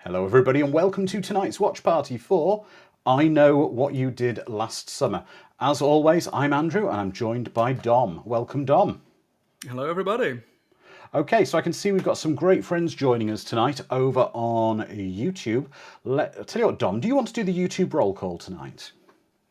Hello, everybody, and welcome to tonight's watch party for I Know What You Did Last Summer. As always, I'm Andrew, and I'm joined by Dom. Welcome, Dom. Hello, everybody. Okay, so I can see we've got some great friends joining us tonight over on YouTube. I'll tell you what, Dom, do you want to do the YouTube roll call tonight?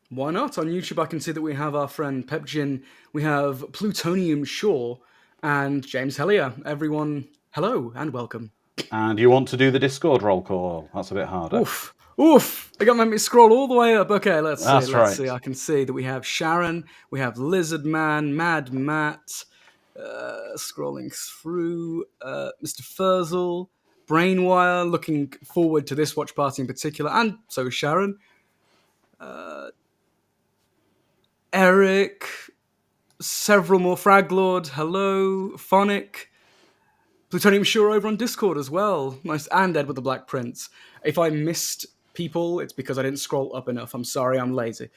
Why not? On YouTube, I can see that we have our friend Pepjin, we have Plutonium Shaw, and James Hellier. Everyone, hello and welcome. And you want to do the Discord roll call? That's a bit harder. Oof! They got to make me scroll all the way up. Okay, let's see. That's Let's right. see. I can see that we have Sharon, we have Lizard Man, Mad Matt, scrolling through, Mr. Furzel, Brainwire, looking forward to this watch party in particular, and so is Sharon. Eric, several more Fraglord, hello, Phonic, Plutonium Sure over on Discord as well. Nice, and Ed with the Black Prince. If I missed people, it's because I didn't scroll up enough. I'm sorry, I'm lazy.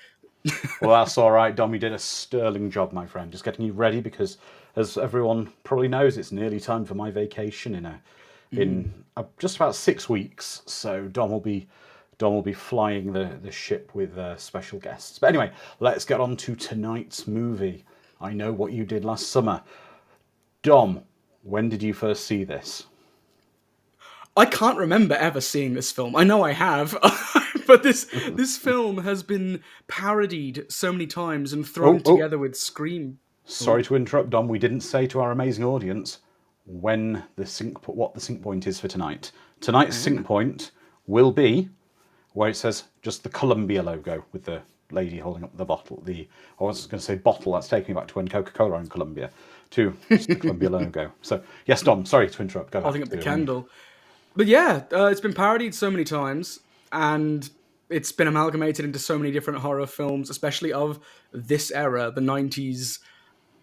Well, that's all right, Dom. You did a sterling job, my friend. Just getting you ready because, as everyone probably knows, it's nearly time for my vacation in just about 6 weeks. So Dom will be flying the ship with special guests. But anyway, let's get on to tonight's movie. I Know What You Did Last Summer. Dom, when did you first see this? I can't remember ever seeing this film. I know I have, but this film has been parodied so many times and thrown together with Scream. Sorry to interrupt, Dom. We didn't say to our amazing audience what the sync point is for tonight. Tonight's sync point will be where it says just the Columbia logo with the lady holding up the bottle. I was going to say bottle. That's taking me back to when Coca-Cola owned Columbia. To the Columbia logo. So yes, Dom. Sorry to interrupt. Go Holding up the candle. But yeah, it's been parodied so many times, and it's been amalgamated into so many different horror films, especially of this era, the 90s,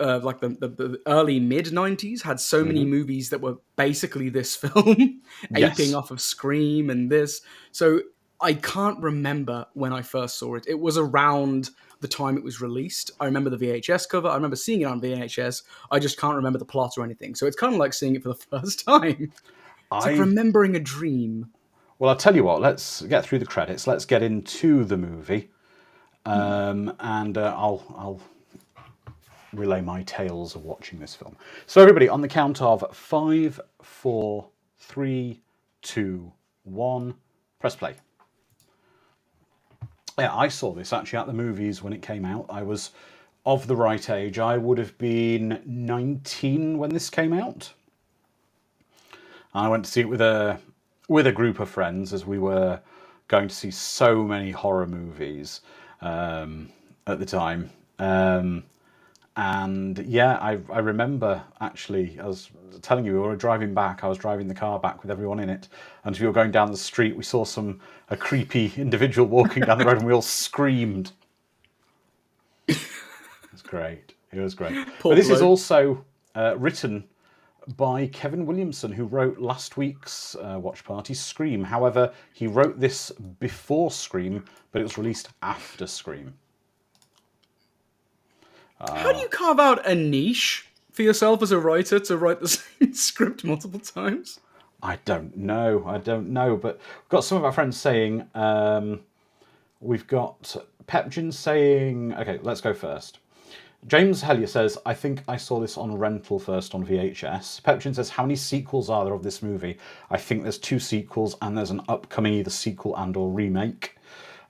like the early mid-90s, had so many movies that were basically this film, aping off of Scream and this. So I can't remember when I first saw it. It was around the time it was released. I remember the VHS cover. I remember seeing it on VHS. I just can't remember the plot or anything. So it's kind of like seeing it for the first time. It's like remembering a dream. Well, I'll tell you what. Let's get through the credits. Let's get into the movie, and I'll relay my tales of watching this film. So, everybody, on the count of 5, 4, 3, 2, 1, press play. Yeah, I saw this actually at the movies when it came out. I was of the right age. I would have been 19 when this came out. I went to see it with a group of friends as we were going to see so many horror movies at the time. And yeah, I remember actually, I was telling you, we were driving back. I was driving the car back with everyone in it. And as we were going down the street, we saw a creepy individual walking down the road and we all screamed. It was great. It was great. But this is also written by Kevin Williamson, who wrote last week's Watch Party, Scream. However, he wrote this before Scream, but it was released after Scream. How do you carve out a niche for yourself as a writer to write the same script multiple times? I don't know, but we've got some of our friends saying, we've got Pepjin saying, okay, let's go first. James Hellier says, I think I saw this on rental first on VHS. Pepjin says, how many sequels are there of this movie? I think there's 2 sequels and there's an upcoming either sequel and or remake.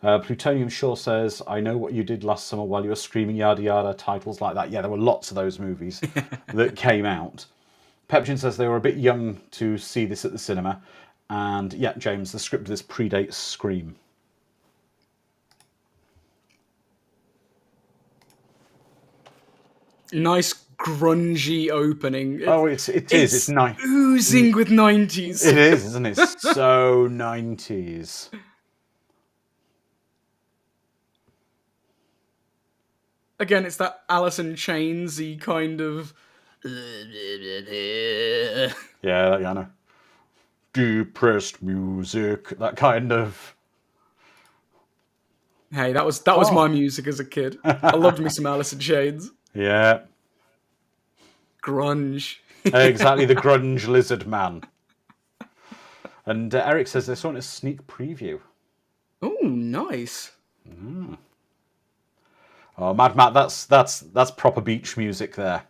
Plutonium Shaw says, I know what you did last summer while you were screaming yada yada, titles like that. Yeah, there were lots of those movies that came out. Pepjin says they were a bit young to see this at the cinema. And yeah, James, the script of this predates Scream. Nice grungy opening. It is. It's nice. Oozing with 90s. It is, isn't it? So 90s. Again, it's that Alice in Chains-y kind of... Yeah, that kind of depressed music. That kind of... Hey, that was my music as a kid. I loved me some Alice in Chains. Yeah. Grunge. Exactly, the grunge lizard man. And Eric says they saw it in a sneak preview. Oh, nice. Oh, Mad Matt, that's proper beach music there.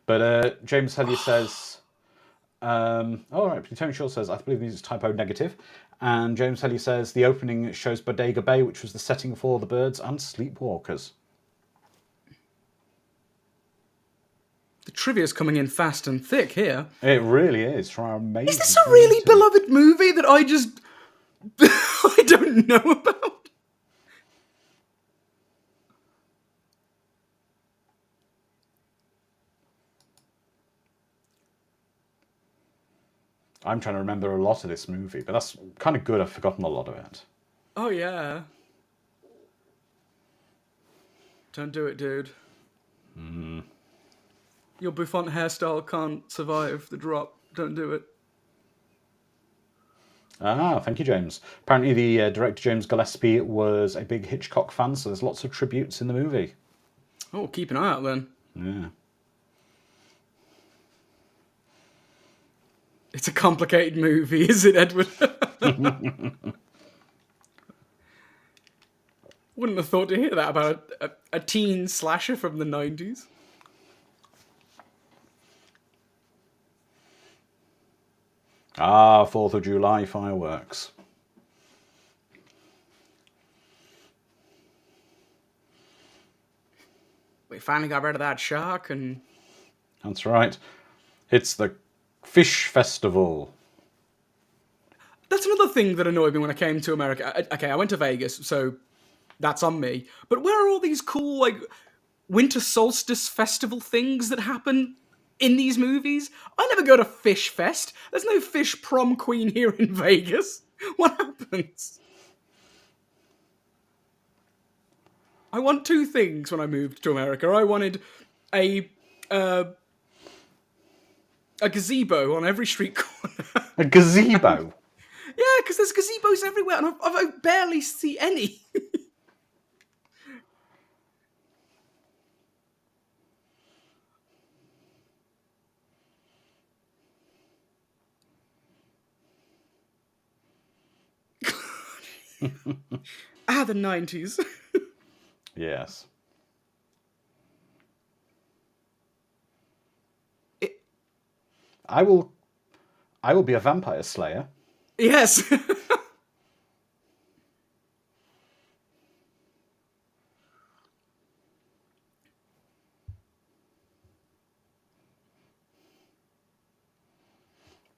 But James Helly says, all right, Tony Shaw says, I believe this is typo negative. And James Helly says, the opening shows Bodega Bay, which was the setting for The Birds and Sleepwalkers. The trivia's coming in fast and thick here. It really is. For our amazing Is this a really beloved movie that I just... I don't know about? I'm trying to remember a lot of this movie, but that's kind of good. I've forgotten a lot of it. Oh, yeah. Don't do it, dude. Your bouffant hairstyle can't survive the drop. Don't do it. Ah, thank you, James. Apparently the director, James Gillespie, was a big Hitchcock fan, so there's lots of tributes in the movie. Oh, keep an eye out then. Yeah. It's a complicated movie, is it, Edward? Wouldn't have thought to hear that about a teen slasher from the 90s. Ah, 4th of July fireworks. We finally got rid of that shark and... That's right. It's the Fish Festival. That's another thing that annoyed me when I came to America. Okay, I went to Vegas, so that's on me. But where are all these cool, like, winter solstice festival things that happen in these movies? I never go to Fish Fest. There's no fish prom queen here in Vegas. What happens? I want two things when I moved to America. I wanted a gazebo on every street corner. A gazebo? Yeah, because there's gazebos everywhere, and I barely see any. The 90s. Yes. I will be a vampire slayer. Yes.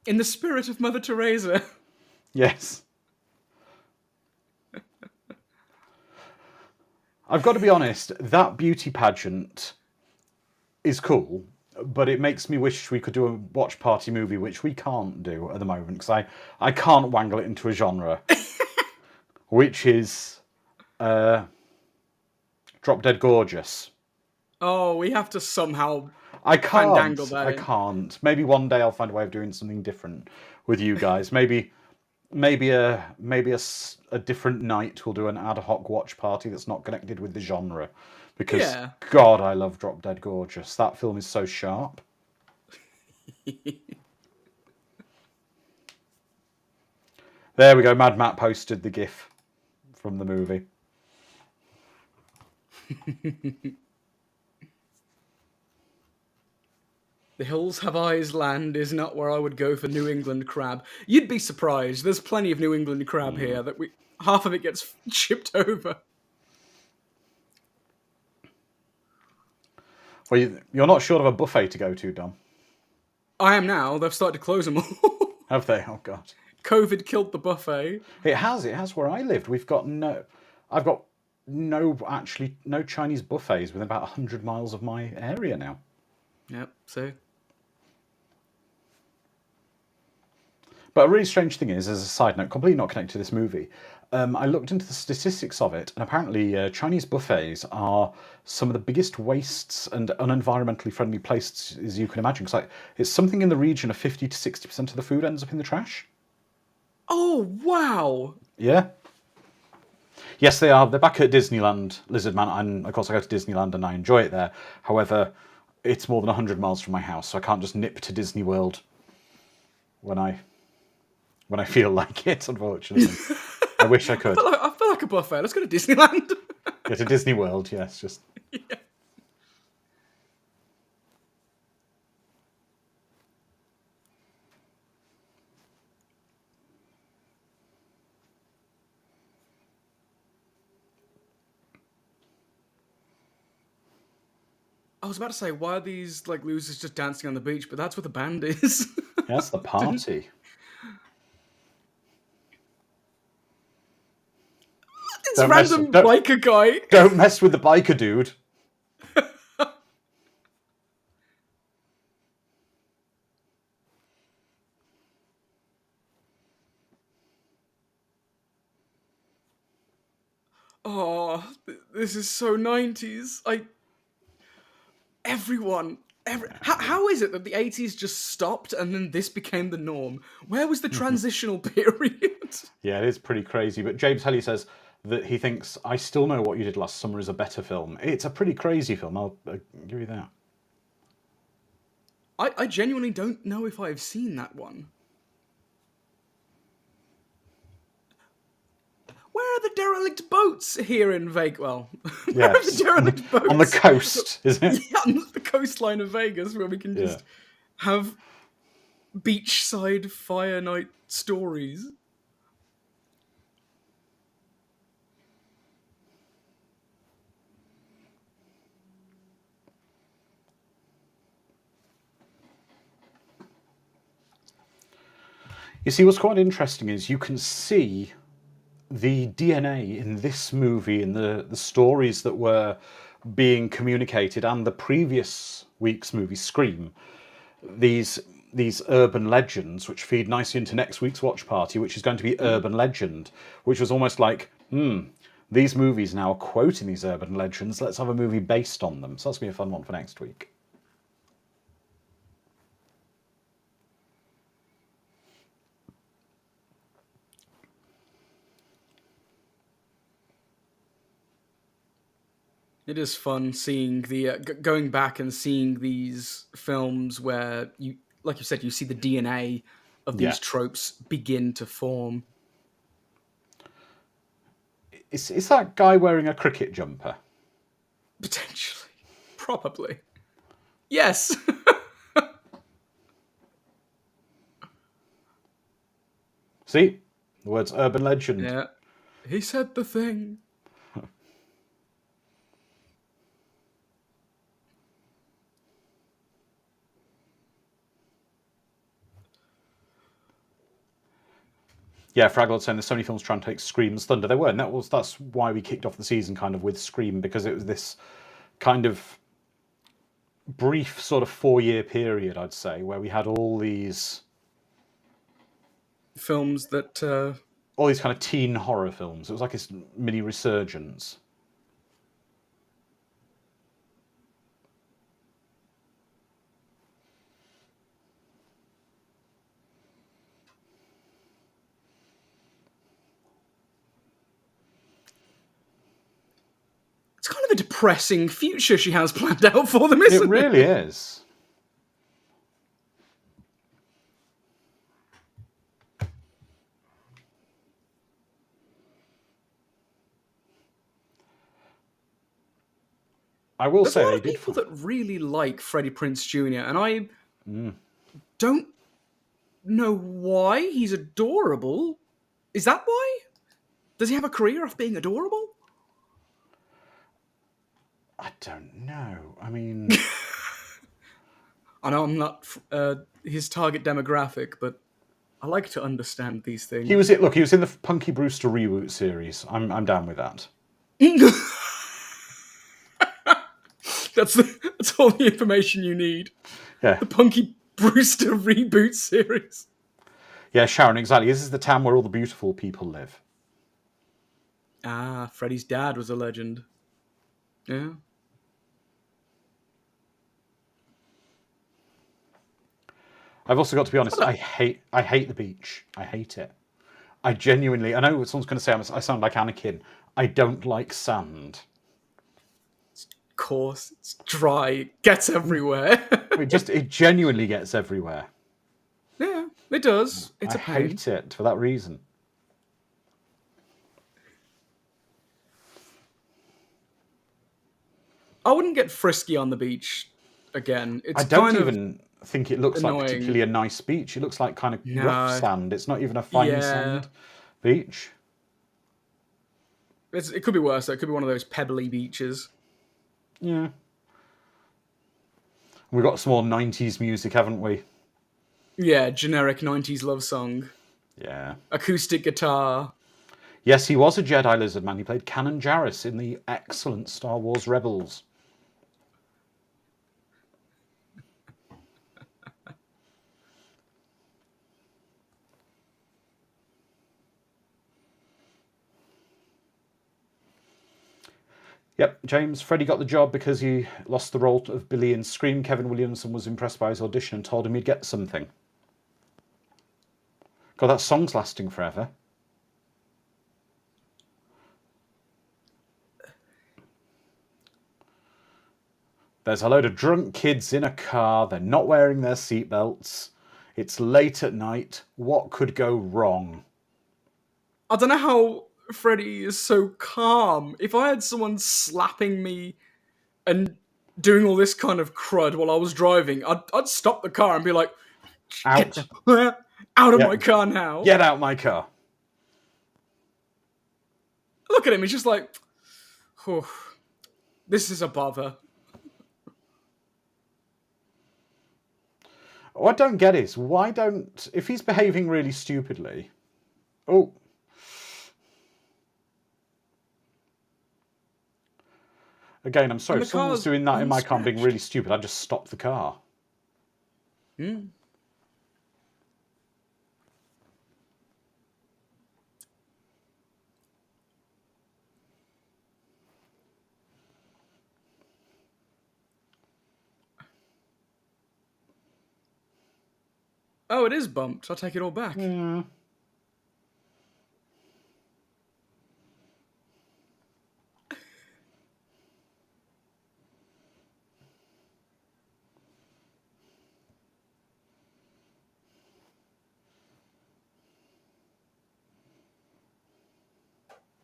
In the spirit of Mother Teresa. Yes. I've got to be honest, that beauty pageant is cool, but it makes me wish we could do a watch party movie, which we can't do at the moment, because I can't wangle it into a genre, which is Drop Dead Gorgeous. Oh, we have to somehow I can't. fandangle that I in. can't. Maybe one day I'll find a way of doing something different with you guys. Maybe a different night we'll do an ad hoc watch party that's not connected with the genre. Because, Yeah. God, I love Drop Dead Gorgeous. That film is so sharp. There we go. Mad Matt posted the GIF from the movie. The hills have eyes land is not where I would go for New England crab. You'd be surprised. There's plenty of New England crab here that half of it gets shipped over. Well, you're not short of a buffet to go to, Dom. I am now. They've started to close them all. Have they? Oh, God. COVID killed the buffet. It has where I lived. I've got no Chinese buffets within about 100 miles of my area now. Yep, so... But a really strange thing is, as a side note, completely not connected to this movie, I looked into the statistics of it, and apparently Chinese buffets are some of the biggest wastes and unenvironmentally friendly places you can imagine. Because it's something in the region of 50 to 60% of the food ends up in the trash. Oh, wow! Yeah. Yes, they are. They're back at Disneyland, Lizardman, and of course I go to Disneyland and I enjoy it there. However, it's more than 100 miles from my house, so I can't just nip to Disney World when I feel like it, unfortunately. I wish I could. I feel like a buffet. Let's go to Disneyland. Yeah, to Disney World, yes, just... Yeah. I was about to say, why are these like losers just dancing on the beach? But that's what the band is. That's the party. It's Don't mess- random don't- biker guy. Don't mess with the biker dude. Oh, this is so 90s. How is it that the 80s just stopped and then this became the norm? Where was the transitional period? Yeah, it is pretty crazy. But James Helly says that he thinks I Still Know What You Did Last Summer is a better film. It's a pretty crazy film, I'll give you that. I genuinely don't know if I've seen that one. Where are the derelict boats here in Vegas? Well, where are the derelict boats? On the coast, is it? Yeah, on the coastline of Vegas, where we can just have beachside fire night stories. You see, what's quite interesting is you can see the DNA in this movie, in the stories that were being communicated, and the previous week's movie, Scream. These urban legends, which feed nicely into next week's watch party, which is going to be Urban Legend, which was almost like, these movies now are quoting these urban legends. Let's have a movie based on them. So that's going to be a fun one for next week. It is fun seeing the going back and seeing these films where you, like you said, you see the DNA of these tropes begin to form. Is that guy wearing a cricket jumper? Potentially. Probably. Yes. See? The words urban legend. Yeah. He said the thing. Yeah, Fraggle saying there's so many films trying to take Scream's thunder. They were, and that's why we kicked off the season kind of with Scream, because it was this kind of brief sort of 4-year period, I'd say, where we had all these films that all these kind of teen horror films. It was like this mini resurgence. it's kind of a depressing future she has planned out for them, isn't it? It really is. I will There's say a lot they of did. people that really like Freddie Prinze Jr. and I don't know why. He's adorable. Is that why? Does he have a career of being adorable? I don't know. I mean, I know I'm not his target demographic, but I like to understand these things. he was in the Punky Brewster reboot series. I'm down with that. That's all the information you need. Yeah. The Punky Brewster reboot series. Yeah, Sharon, exactly. This is the town where all the beautiful people live. Ah, Freddie's dad was a legend. Yeah. I've also got to be honest, I hate the beach. I hate it. I genuinely, I know someone's going to say I sound like Anakin. I don't like sand. course, it's dry, it gets everywhere. It genuinely gets everywhere. Yeah, it does. It's I a pain. hate it for that reason. I wouldn't get frisky on the beach again. It's I don't kind of even think it looks like annoying. particularly a nice beach. It looks like kind of rough No. sand. It's not even a fine Yeah. sand beach. It could be worse, though. It could be one of those pebbly beaches. Yeah. We've got some more 90s music, haven't we? Yeah, generic 90s love song. Yeah. Acoustic guitar. Yes, he was a Jedi lizard man. He played Kanan Jarrus in the excellent Star Wars Rebels. Yep, James. Freddie got the job because he lost the role of Billy in Scream. Kevin Williamson was impressed by his audition and told him he'd get something. God, that song's lasting forever. There's a load of drunk kids in a car. They're not wearing their seatbelts. It's late at night. What could go wrong? I don't know how Freddy is so calm. If I had someone slapping me and doing all this kind of crud while I was driving, I'd stop the car and be like, Out. "Get the out of Yep. my car now." Get out my car. Look at him, he's just like, "Whew, this is a bother." What I don't get is, why don't... If he's behaving really stupidly... Oh. Again, I'm sorry, And if the someone was car's doing that in my car and being unscratched. really stupid, I'd just stop the car. Oh, it is bumped. I'll take it all back.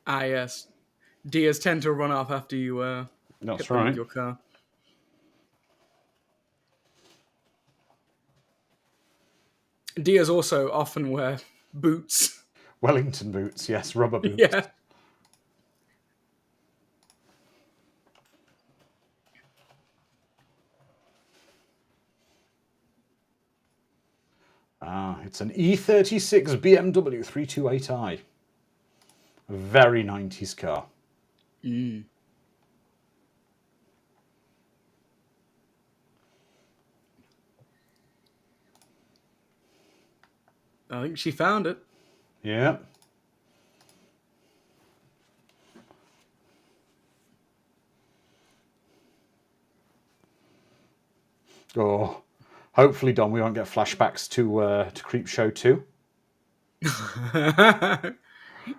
Ah, yes. Deers tend to run off after you That's hit them with right. your car. Deers also often wear boots. Wellington boots, yes, rubber boots. Yeah. Ah, it's an E36 BMW 328i. A very 90s car. I think she found it. Yeah. Oh, hopefully, Don, we won't get flashbacks to Creepshow 2.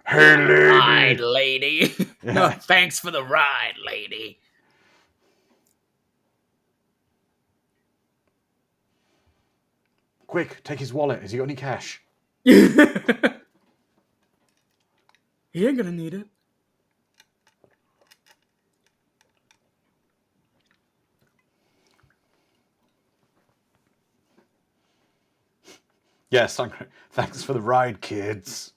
Hey, lady. Ride, lady. No, thanks for the ride, lady. Quick, take his wallet. Has he got any cash? He ain't gonna need it. Yes, thanks for the ride, kids.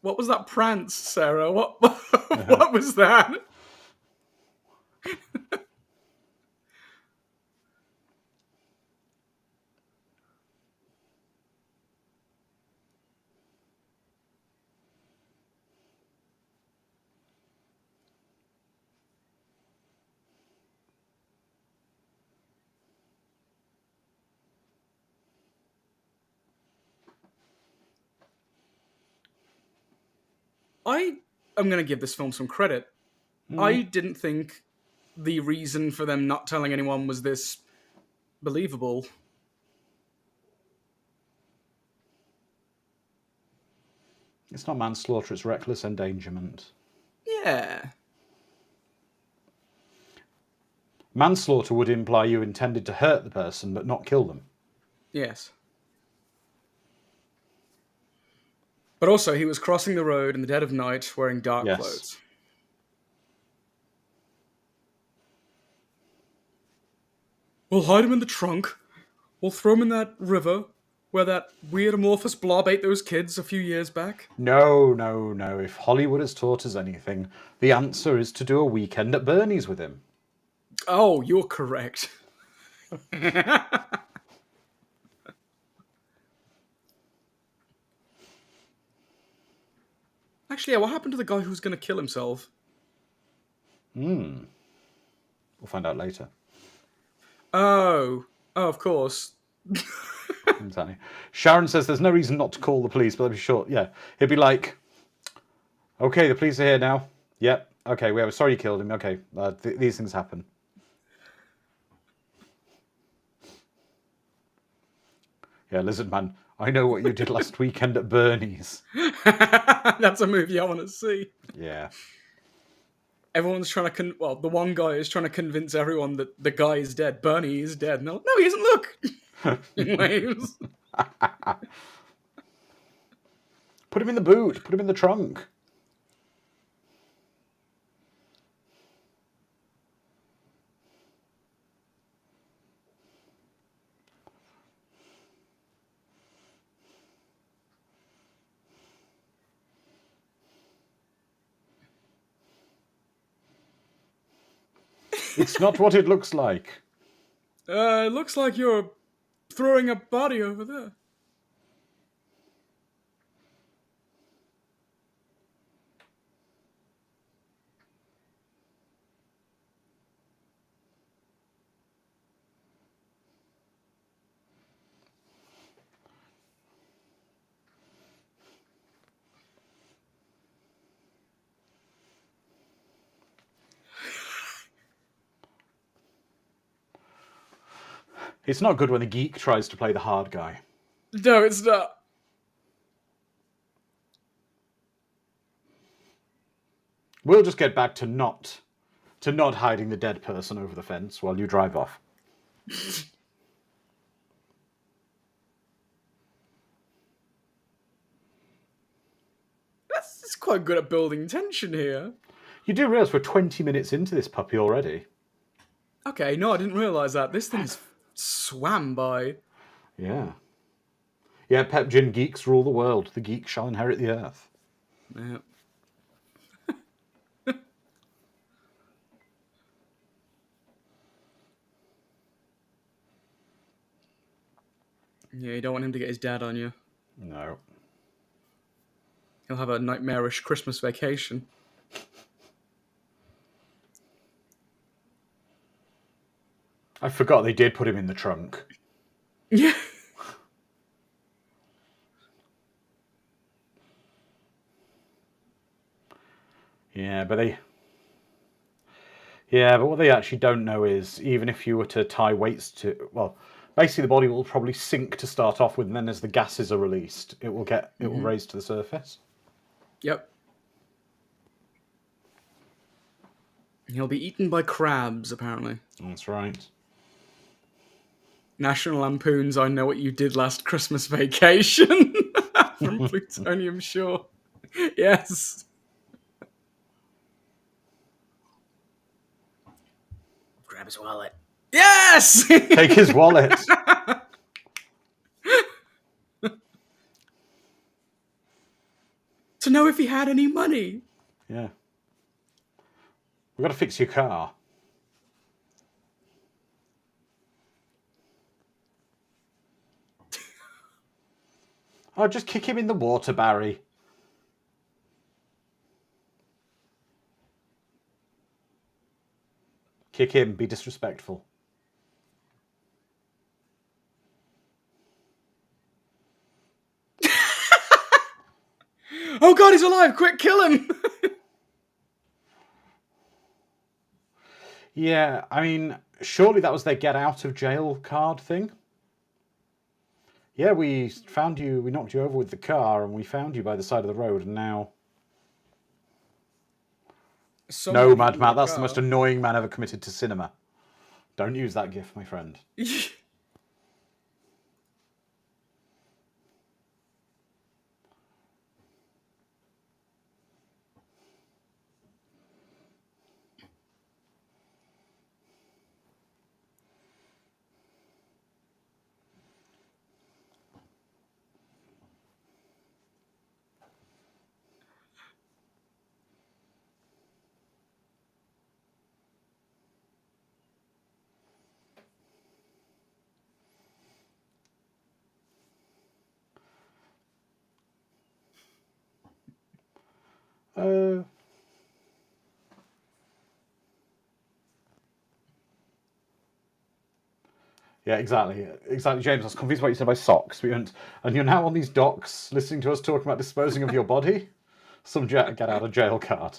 What was that prance, Sarah? What what was that? I am going to give this film some credit. I didn't think the reason for them not telling anyone was this believable. It's not manslaughter, it's reckless endangerment. Yeah. Manslaughter would imply you intended to hurt the person but not kill them. Yes. But also, he was crossing the road in the dead of night wearing dark Yes. clothes. We'll hide him in the trunk. We'll throw him in that river where that weird amorphous blob ate those kids a few years back. No, no, no. If Hollywood has taught us anything, the answer is to do a weekend at Bernie's with him. Oh, you're correct. Actually, yeah, what happened to the guy who was going to kill himself? We'll find out later. Oh, of course. Exactly. Sharon says there's no reason not to call the police, but that'd be short. Yeah, it'd be like, okay, the police are here now. Yep. Okay, we are sorry you killed him. Okay, these things happen. Yeah, Lizard Man, I know what you did last weekend at Bernie's. That's a movie I want to see. Yeah. Everyone's trying to the one guy is trying to convince everyone that the guy is dead. Bernie is dead. No, he isn't. Look. He waves. Put him in the boot. Put him in the trunk. It's not what it looks like. It looks like you're throwing a body over there. It's not good when the geek tries to play the hard guy. No, it's not. We'll just get back to not hiding the dead person over the fence while you drive off. That's quite good at building tension here. You do realise we're 20 minutes into this puppy already. Okay, no, I didn't realise that. This thing is swam by. Yeah. Yeah, Pep Gin geeks rule the world. The geek shall inherit the earth. Yeah. Yeah, you don't want him to get his dad on you. No. He'll have a nightmarish Christmas vacation. I forgot they did put him in the trunk. Yeah. Yeah, but what they actually don't know is, even if you were to tie weights to... Well, basically the body will probably sink to start off with, and then as the gases are released, it will raise to the surface. Yep. He'll be eaten by crabs, apparently. That's right. National Lampoon's I Know What You Did Last Christmas Vacation from Plutonium Shore. Yes. Grab his wallet. Yes! Take his wallet. To know if he had any money. Yeah. We've got to fix your car. Oh, just kick him in the water, Barry. Kick him, be disrespectful. Oh god, he's alive! Quick, kill him! Yeah, I mean, surely that was their get out of jail card thing? Yeah, we found you. We knocked you over with the car, and we found you by the side of the road. And now, Someone no, hit Mad you with Matt, a that's the car. most annoying man ever committed to cinema. Don't use that gif, my friend. Uh, yeah, exactly. Exactly, James. I was confused what you said by socks. And you're now on these docks listening to us talking about disposing of your body? Some get out of jail card.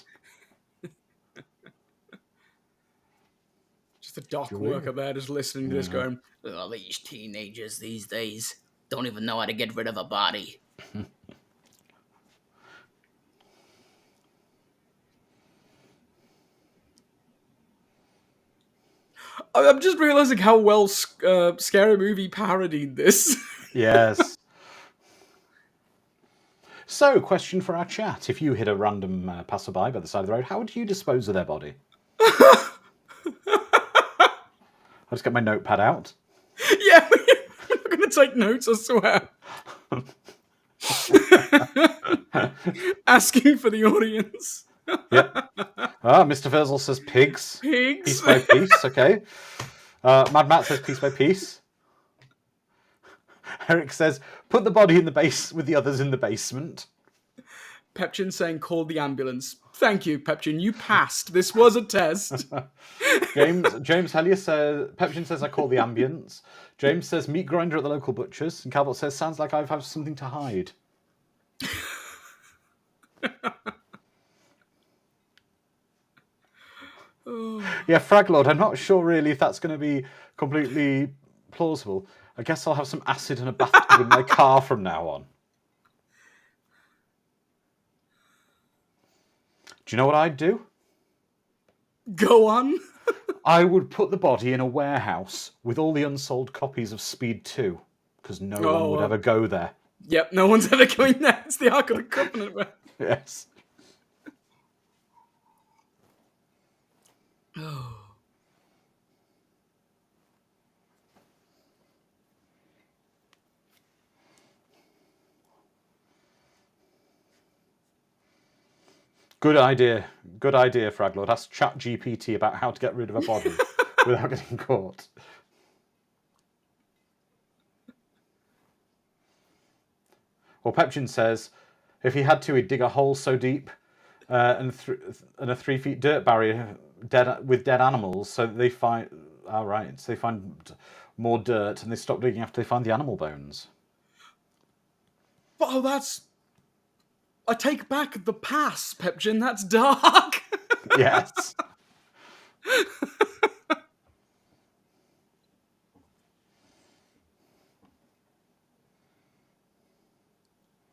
Just a dock Julia? worker there just listening to this Yeah. going, "Oh, these teenagers these days don't even know how to get rid of a body." I'm just realizing how well Scary Movie parodied this. Yes. So, question for our chat. If you hit a random passerby by the side of the road, how would you dispose of their body? I'll just get my notepad out. Yeah, we're not going to take notes, I swear. Asking for the audience. Yep. Mr. Furzel says pigs. Pigs. Piece by piece, okay. Mad Matt says piece by piece. Eric says, put the body in the base with the others in the basement. Pepchin saying, call the ambulance. Thank you, Pepchin. You passed. This was a test. James Hellier says, Pepchin says, I call the ambulance. James says, meat grinder at the local butcher's. And Calvert says, sounds like I've something to hide. Yeah, Fraglord, I'm not sure really if that's going to be completely plausible. I guess I'll have some acid and a bathtub in my car from now on. Do you know what I'd do? Go on. I would put the body in a warehouse with all the unsold copies of Speed 2, because no one would ever go there. Yep, no one's ever going there. It's the Ark of the Covenant. Yes. Good idea. Good idea, Fraglord. Ask ChatGPT about how to get rid of a body without getting caught. Well, Pepchin says if he had to, he'd dig a hole so deep and a 3 feet dirt barrier with dead animals, so that they find. All right, so they find more dirt and they stop digging after they find the animal bones. Oh, that's. I take back the pass, Pepchin. That's dark. Yes.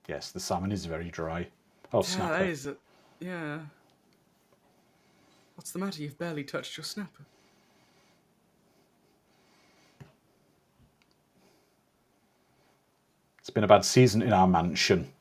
Yes, the salmon is very dry. Oh, Yeah, snapper. that is it. Yeah. What's the matter? You've barely touched your snapper. It's been a bad season in our mansion.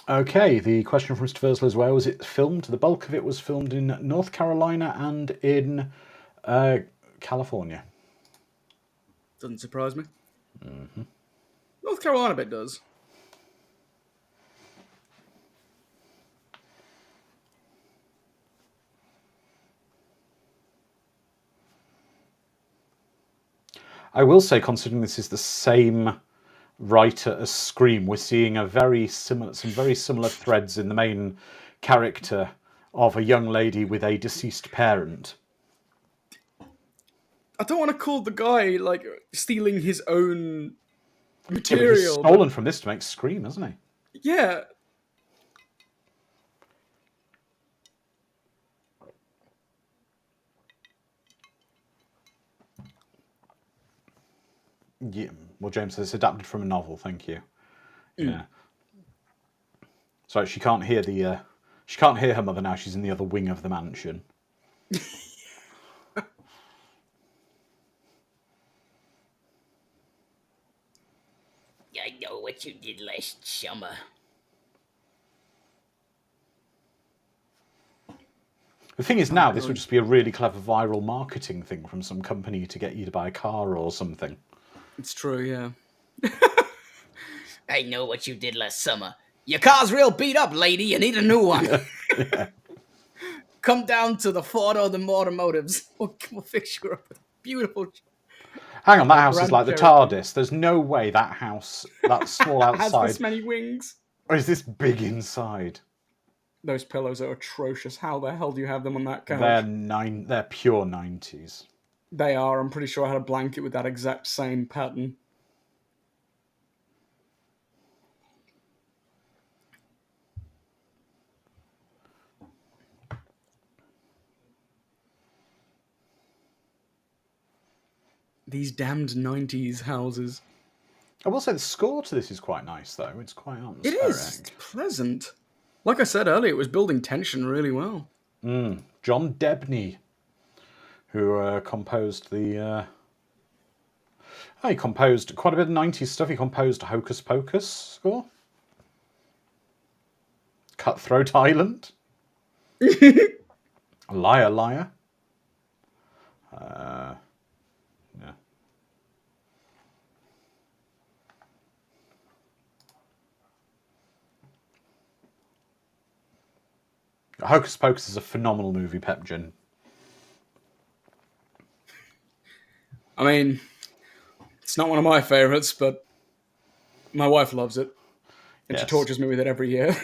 Okay, the question from Mr. Fursler is, where was it filmed? The bulk of it was filmed in North Carolina and in California. Doesn't surprise me. Mm-hmm. North Carolina bit does. I will say, considering this is the same writer as Scream, we're seeing some very similar threads in the main character of a young lady with a deceased parent. don't want to call the guy like stealing his own Yeah, but he's material, but stolen from this to make Scream, hasn't he? yeah. Yeah. Well, James says it's adapted from a novel. Thank you. Yeah. So she can't hear she can't hear her mother now. She's in the other wing of the mansion. I know what you did last summer. The thing is, now this God. would just be a really clever viral marketing thing from some company to get you to buy a car or something. It's true, yeah. I know what you did last summer. Your car's real beat up, lady. You need a new one. Yeah. Come down to the Ford or the Automotives. We'll fix you up with beautiful. Hang on, that house is Grand like the Cherokee. TARDIS. There's no way that house, that small Has outside, this many wings. is this big inside. Those pillows are atrocious. How the hell do you have them on that couch? They're pure 90s. They are. I'm pretty sure I had a blanket with that exact same pattern. These damned 90s houses. I will say the score to this is quite nice, though. It's quite It atmospheric. is. It's pleasant. Like I said earlier, it was building tension really well. John Debney, who composed the... he composed quite a bit of 90s stuff. He composed Hocus Pocus score. Cutthroat Island. Liar Liar. Yeah. Hocus Pocus is a phenomenal movie, Pepgen. I mean, it's not one of my favourites, but my wife loves it. And she Yes. tortures me with it every year.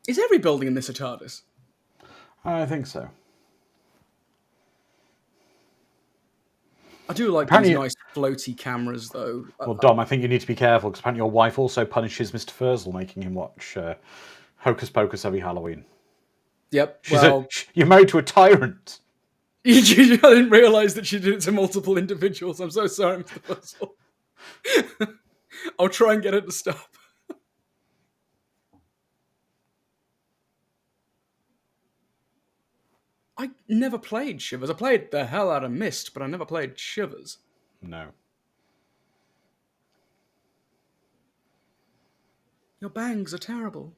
Is every building in this a TARDIS? I think so. I do like Apparently- these nice floaty cameras, though. Well, Dom, I think you need to be careful because apparently your wife also punishes Mr. Furzel, making him watch Hocus Pocus every Halloween. Yep. You're married to a tyrant. I didn't realise that she did it to multiple individuals. I'm so sorry, Mr. Fuzzle. I'll try and get her to stop. I never played Shivers. I played the hell out of Myst, but I never played Shivers. No. Your bangs are terrible.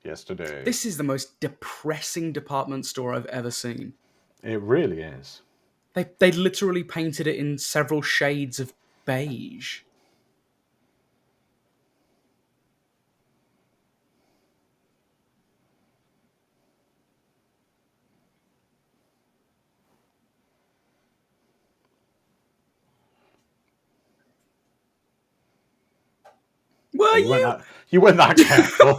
Yesterday. This is the most depressing department store I've ever seen. It really is. They literally painted it in several shades of beige. Were you? You weren't that careful.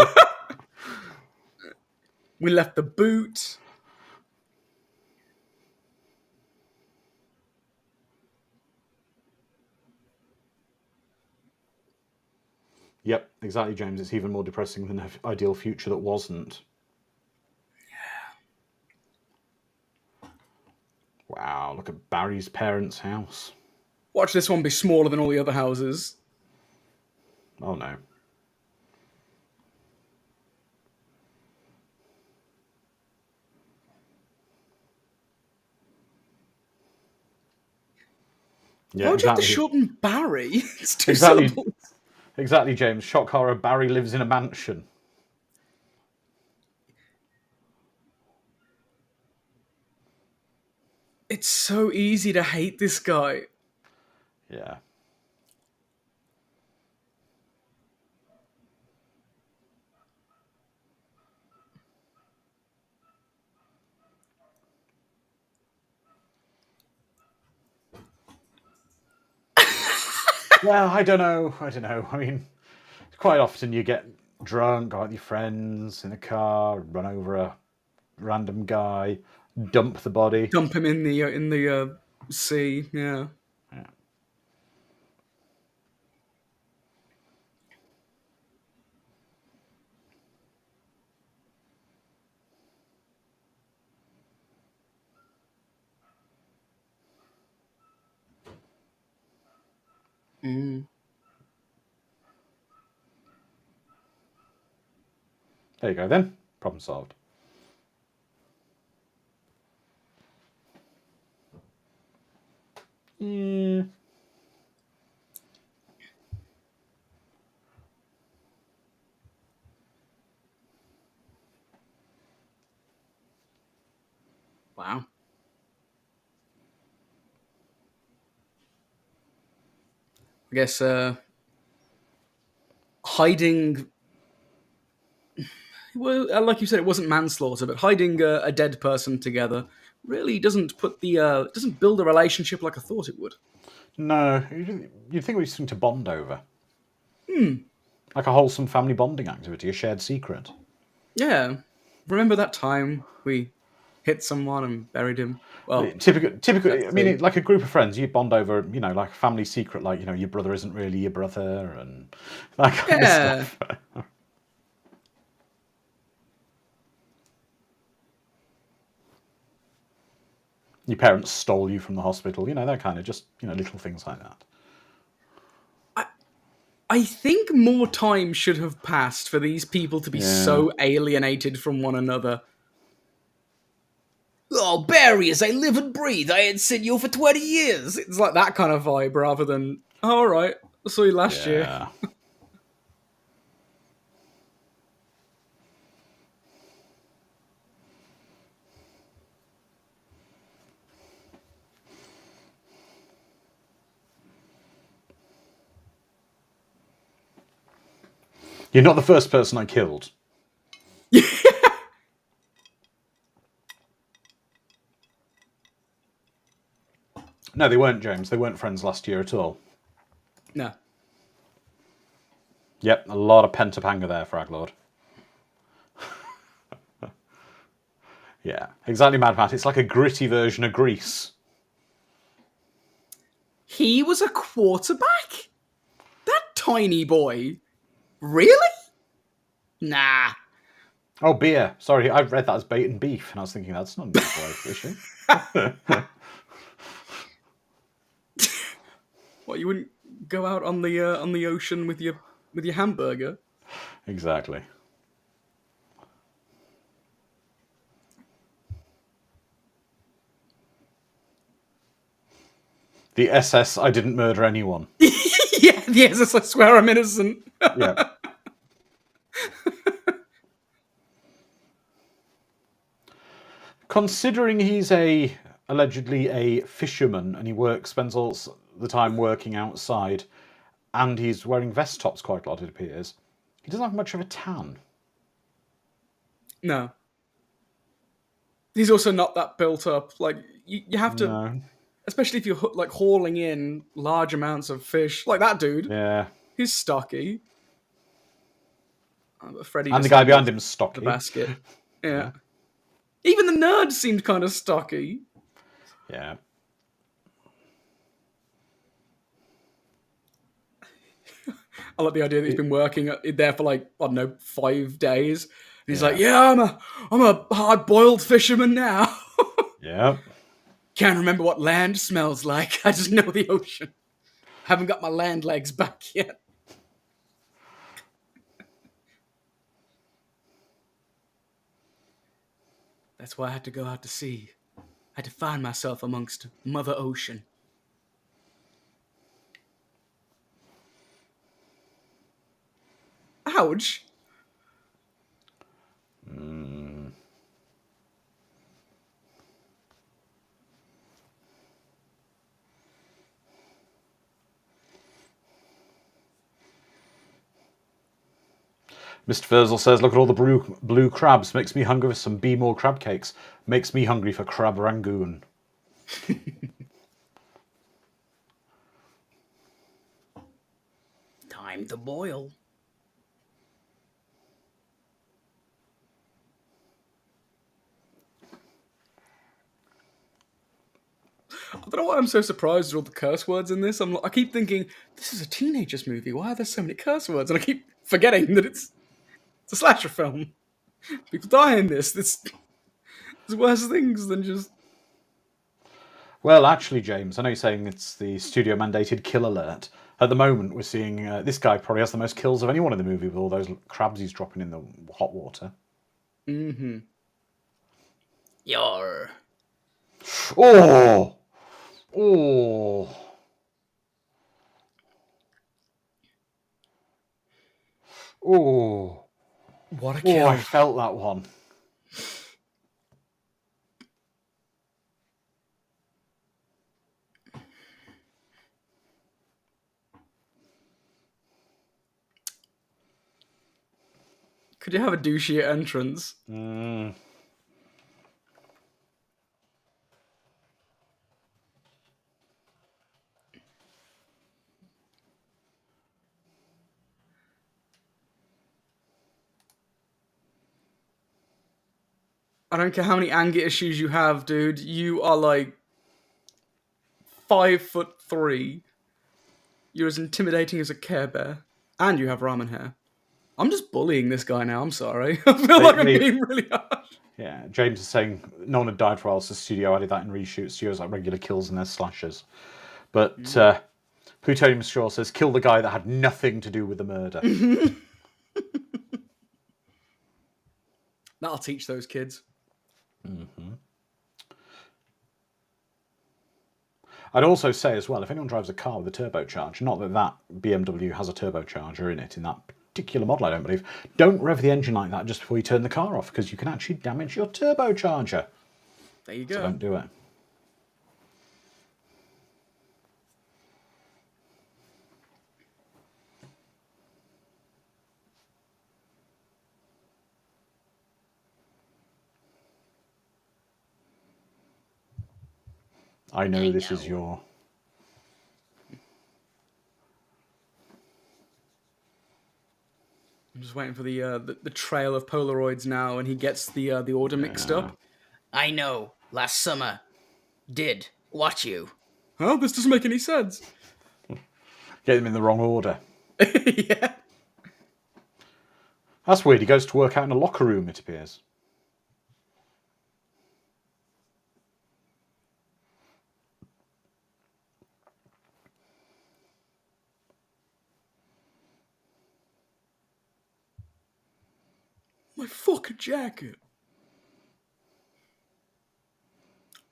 We left the boot. Yep, exactly, James. It's even more depressing than an ideal future that wasn't. Yeah. Wow, look at Barry's parents' house. Watch this one be smaller than all the other houses. Oh no. Yeah, Why would you have to shorten Barry? It's two syllables. Exactly, James. Shock horror. Barry lives in a mansion. It's so easy to hate this guy. Yeah. Well, I don't know. I don't know. I mean, quite often you get drunk, go out with your friends in a car, run over a random guy, dump the body. Dump him in the sea. Yeah. Yeah. Mm. There you go then. Problem solved. Yeah. Wow. I guess hiding. Well, like you said, it wasn't manslaughter, but hiding a dead person together really doesn't put the doesn't build a relationship like I thought it would. No, you'd think we'd something to bond over. Like a wholesome family bonding activity, a shared secret. Yeah. Remember that time we hit someone and buried him? Well, Typical. I that's mean, the like a group of friends, you bond over, like a family secret, like your brother isn't really your brother, and that kind of yeah. stuff. Your parents stole you from the hospital, that kind of just little things like that. I think more time should have passed for these people to be Yeah. so alienated from one another. Oh, Barry, as I live and breathe, I ain't seen you for 20 years. It's like that kind of vibe rather than, oh, all right, I saw you last year. Yeah. You're not the first person I killed. No, they weren't, James. They weren't friends last year at all. No. Yep, a lot of pent-up anger there, Fraglord. Yeah, exactly, Mad Matt. It's like a gritty version of Grease. He was a quarterback? That tiny boy? Really? Nah. Oh, beer. Sorry, I've read that as bait and beef, and I was thinking that's not a nice way of fishing. What, you wouldn't go out on the ocean with your hamburger? Exactly. The SS, I didn't murder anyone. Yeah, yes, I swear I'm innocent. Yeah. Considering he's allegedly a fisherman and spends all the time working outside, and he's wearing vest tops quite a lot, it appears, he doesn't have much of a tan. No. He's also not that built up. Like, you have to, No. especially if you're like hauling in large amounts of fish, like that dude. Yeah. He's stocky. Freddy And the just guy handled behind him's the stocky. basket. Yeah. Even the nerd seemed kind of stocky. Yeah. I like the idea that he's been working there for like, I don't know, 5 days. And he's like, yeah, I'm a hard-boiled fisherman now. Yeah. Can't remember what land smells like. I just know the ocean. Haven't got my land legs back yet. That's why I had to go out to sea. I had to find myself amongst Mother Ocean. Ouch. Mr. Furzel says, look at all the blue crabs. Makes me hungry for some Be More crab cakes. Makes me hungry for crab rangoon. Time to boil. I don't know why I'm so surprised at all the curse words in this. I keep thinking, this is a teenager's movie. Why are there so many curse words? And I keep forgetting that it's a slasher film. People die in this. There's worse things than just... Well, actually, James, I know you're saying it's the studio mandated kill alert. At the moment, we're seeing this guy probably has the most kills of anyone in the movie with all those crabs he's dropping in the hot water. Mm-hmm. Yar. Oh! Oh! Oh! What a Oh, kill. I felt that one. Could you have a douchier entrance? Mm. I don't care how many anger issues you have, dude. You are like 5'3". You're as intimidating as a Care Bear, and you have ramen hair. I'm just bullying this guy now. I'm sorry. I feel like I'm being really harsh. Yeah, James is saying no one had died for a while, so the studio added that in reshoots. Studios like regular kills and their slashers. But Plutonium Shaw says, kill the guy that had nothing to do with the murder. That'll teach those kids. Mm-hmm. I'd also say as well, if anyone drives a car with a turbocharger, not that that BMW has a turbocharger in it, in that particular model, I don't believe, don't rev the engine like that just before you turn the car off, because you can actually damage your turbocharger. There you go. So don't do it. I know this is your... I'm just waiting for the trail of Polaroids now, and he gets the order mixed up. I know. Last summer. Did. Watch you. Huh? This doesn't make any sense. Get them in the wrong order. Yeah. That's weird. He goes to work out in a locker room, it appears. My fucking jacket.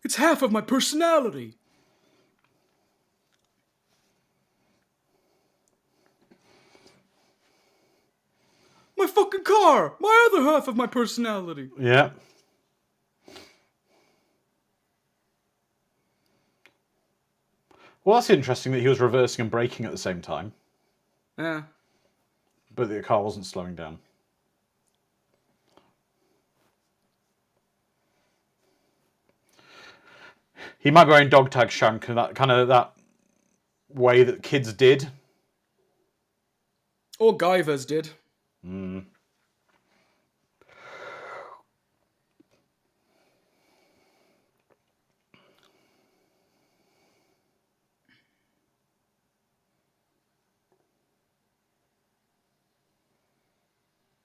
It's half of my personality. My fucking car. My other half of my personality. Yeah. Well, that's interesting that he was reversing and braking at the same time, Yeah. but the car wasn't slowing down. He might be wearing dog tag shank, that kind of that way that kids did. Or Guyvers did. Mm.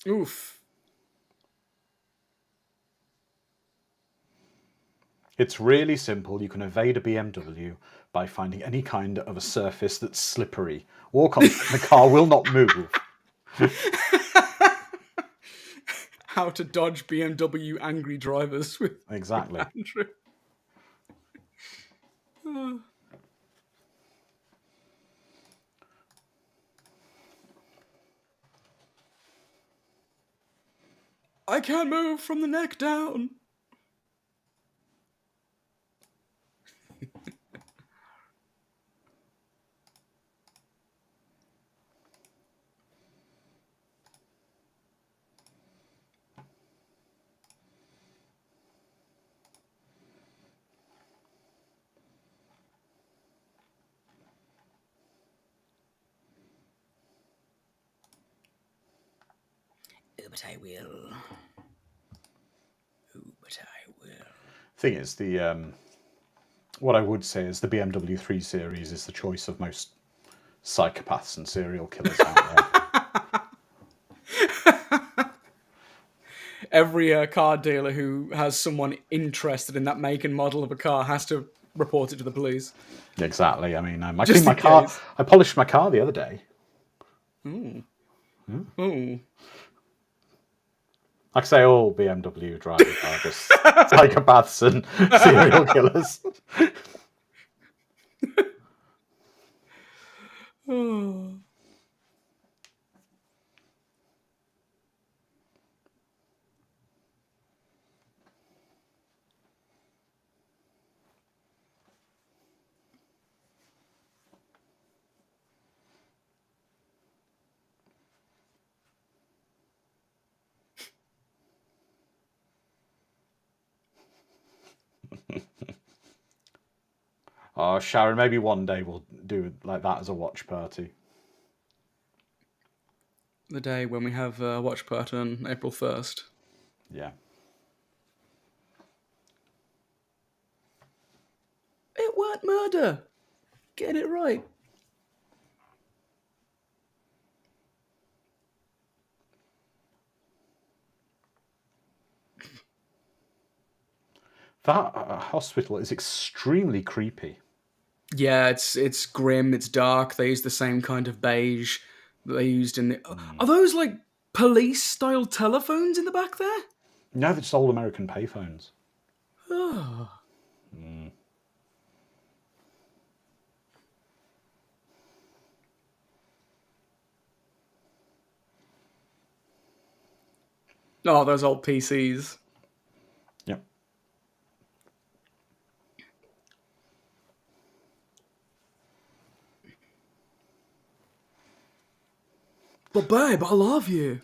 Oof. It's really simple. You can evade a BMW by finding any kind of a surface that's slippery. Walk on, the car will not move. How to dodge BMW angry drivers with Exactly. Andrew. I can't move from the neck down. but I will. Oh, but I will. Thing is, the what I would say is the BMW 3 Series is the choice of most psychopaths and serial killers out there. Every car dealer who has someone interested in that make and model of a car has to report it to the police. Exactly. I mean, I Just cleaned my in car. case. I polished my car the other day. Ooh. Like I say, all BMW drivers are just psychopaths and serial killers. Oh. Oh, Sharon, maybe one day we'll do like that as a watch party. The day when we have a watch party on April 1st. Yeah. It weren't murder. Get it right. That hospital is extremely creepy. Yeah, it's grim, it's dark. They use the same kind of beige that they used in the. Are those like police style telephones in the back there? No, they're just old American payphones. Oh. Oh, those old PCs. Yep. But babe, I love you.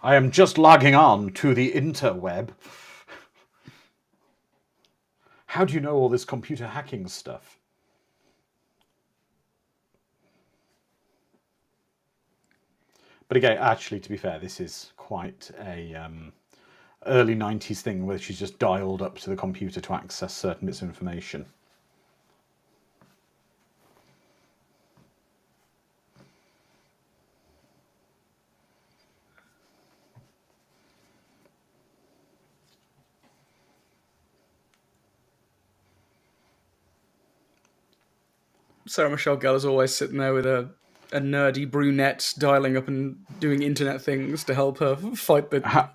I am just logging on to the interweb. How do you know all this computer hacking stuff? But again, actually, to be fair, this is quite a early 90s thing where she's just dialed up to the computer to access certain bits of information. Sarah Michelle Gellar's always sitting there with a nerdy brunette dialing up and doing internet things to help her fight the monster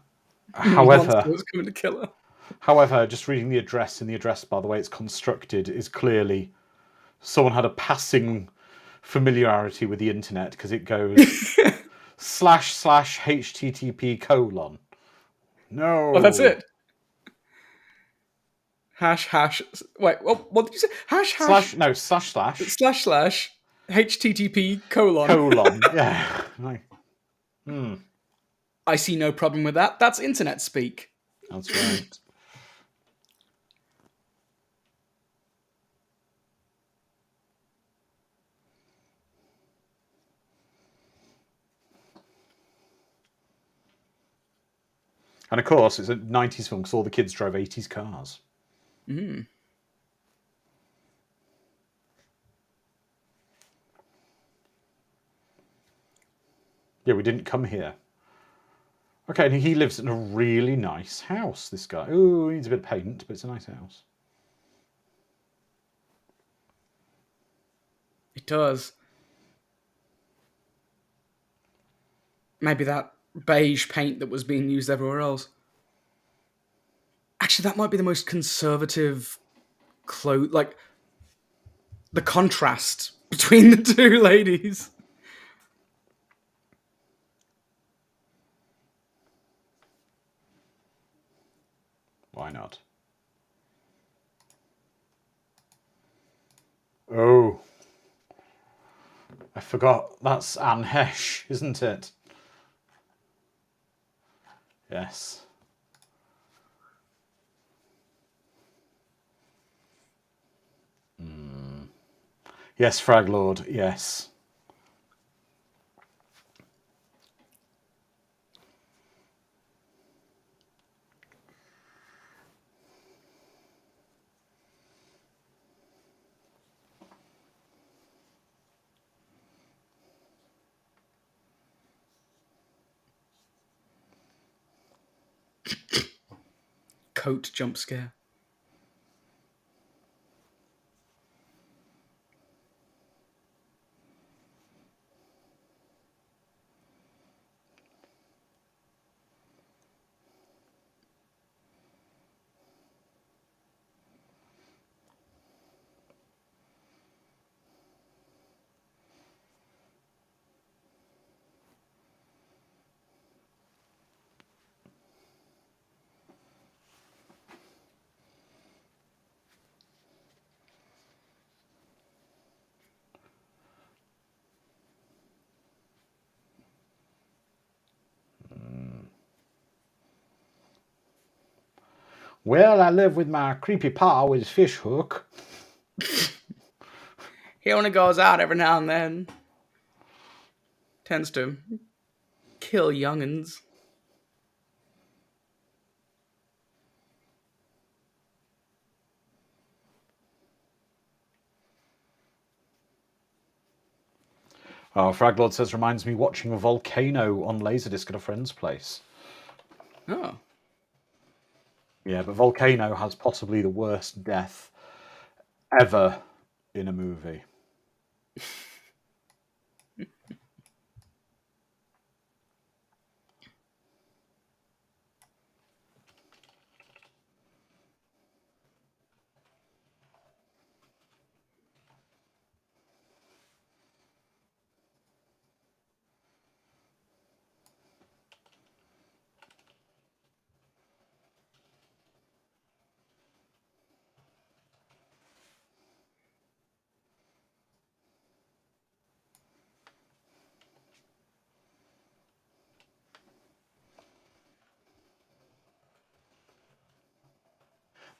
However, that's coming to kill her. However, just reading the address, in the address bar, the way it's constructed is clearly someone had a passing familiarity with the internet because it goes / http:/. No. Oh, that's it. Hash. Wait, what did you say? Hash. // http:// Yeah. Like, I see no problem with that. That's internet speak. that's right. And of course, it's a 90s film because all the kids drove 80s cars. Mm. Yeah, we didn't come here. Okay, and he lives in a really nice house, this guy. Ooh, he needs a bit of paint, but it's a nice house. It does. Maybe that beige paint that was being used everywhere else. Actually, that might be the most conservative like the contrast between the two ladies. Why not? Oh. I forgot. That's Anne Hesh, isn't it? Yes. Yes, Frag Lord, yes. Coat jump scare. Well, I live with my creepy pa with his fish hook. He only goes out every now and then. Tends to kill young'uns. Oh, Fraglord says, reminds me watching a volcano on Laserdisc at a friend's place. Oh. Yeah, but Volcano has possibly the worst death ever in a movie.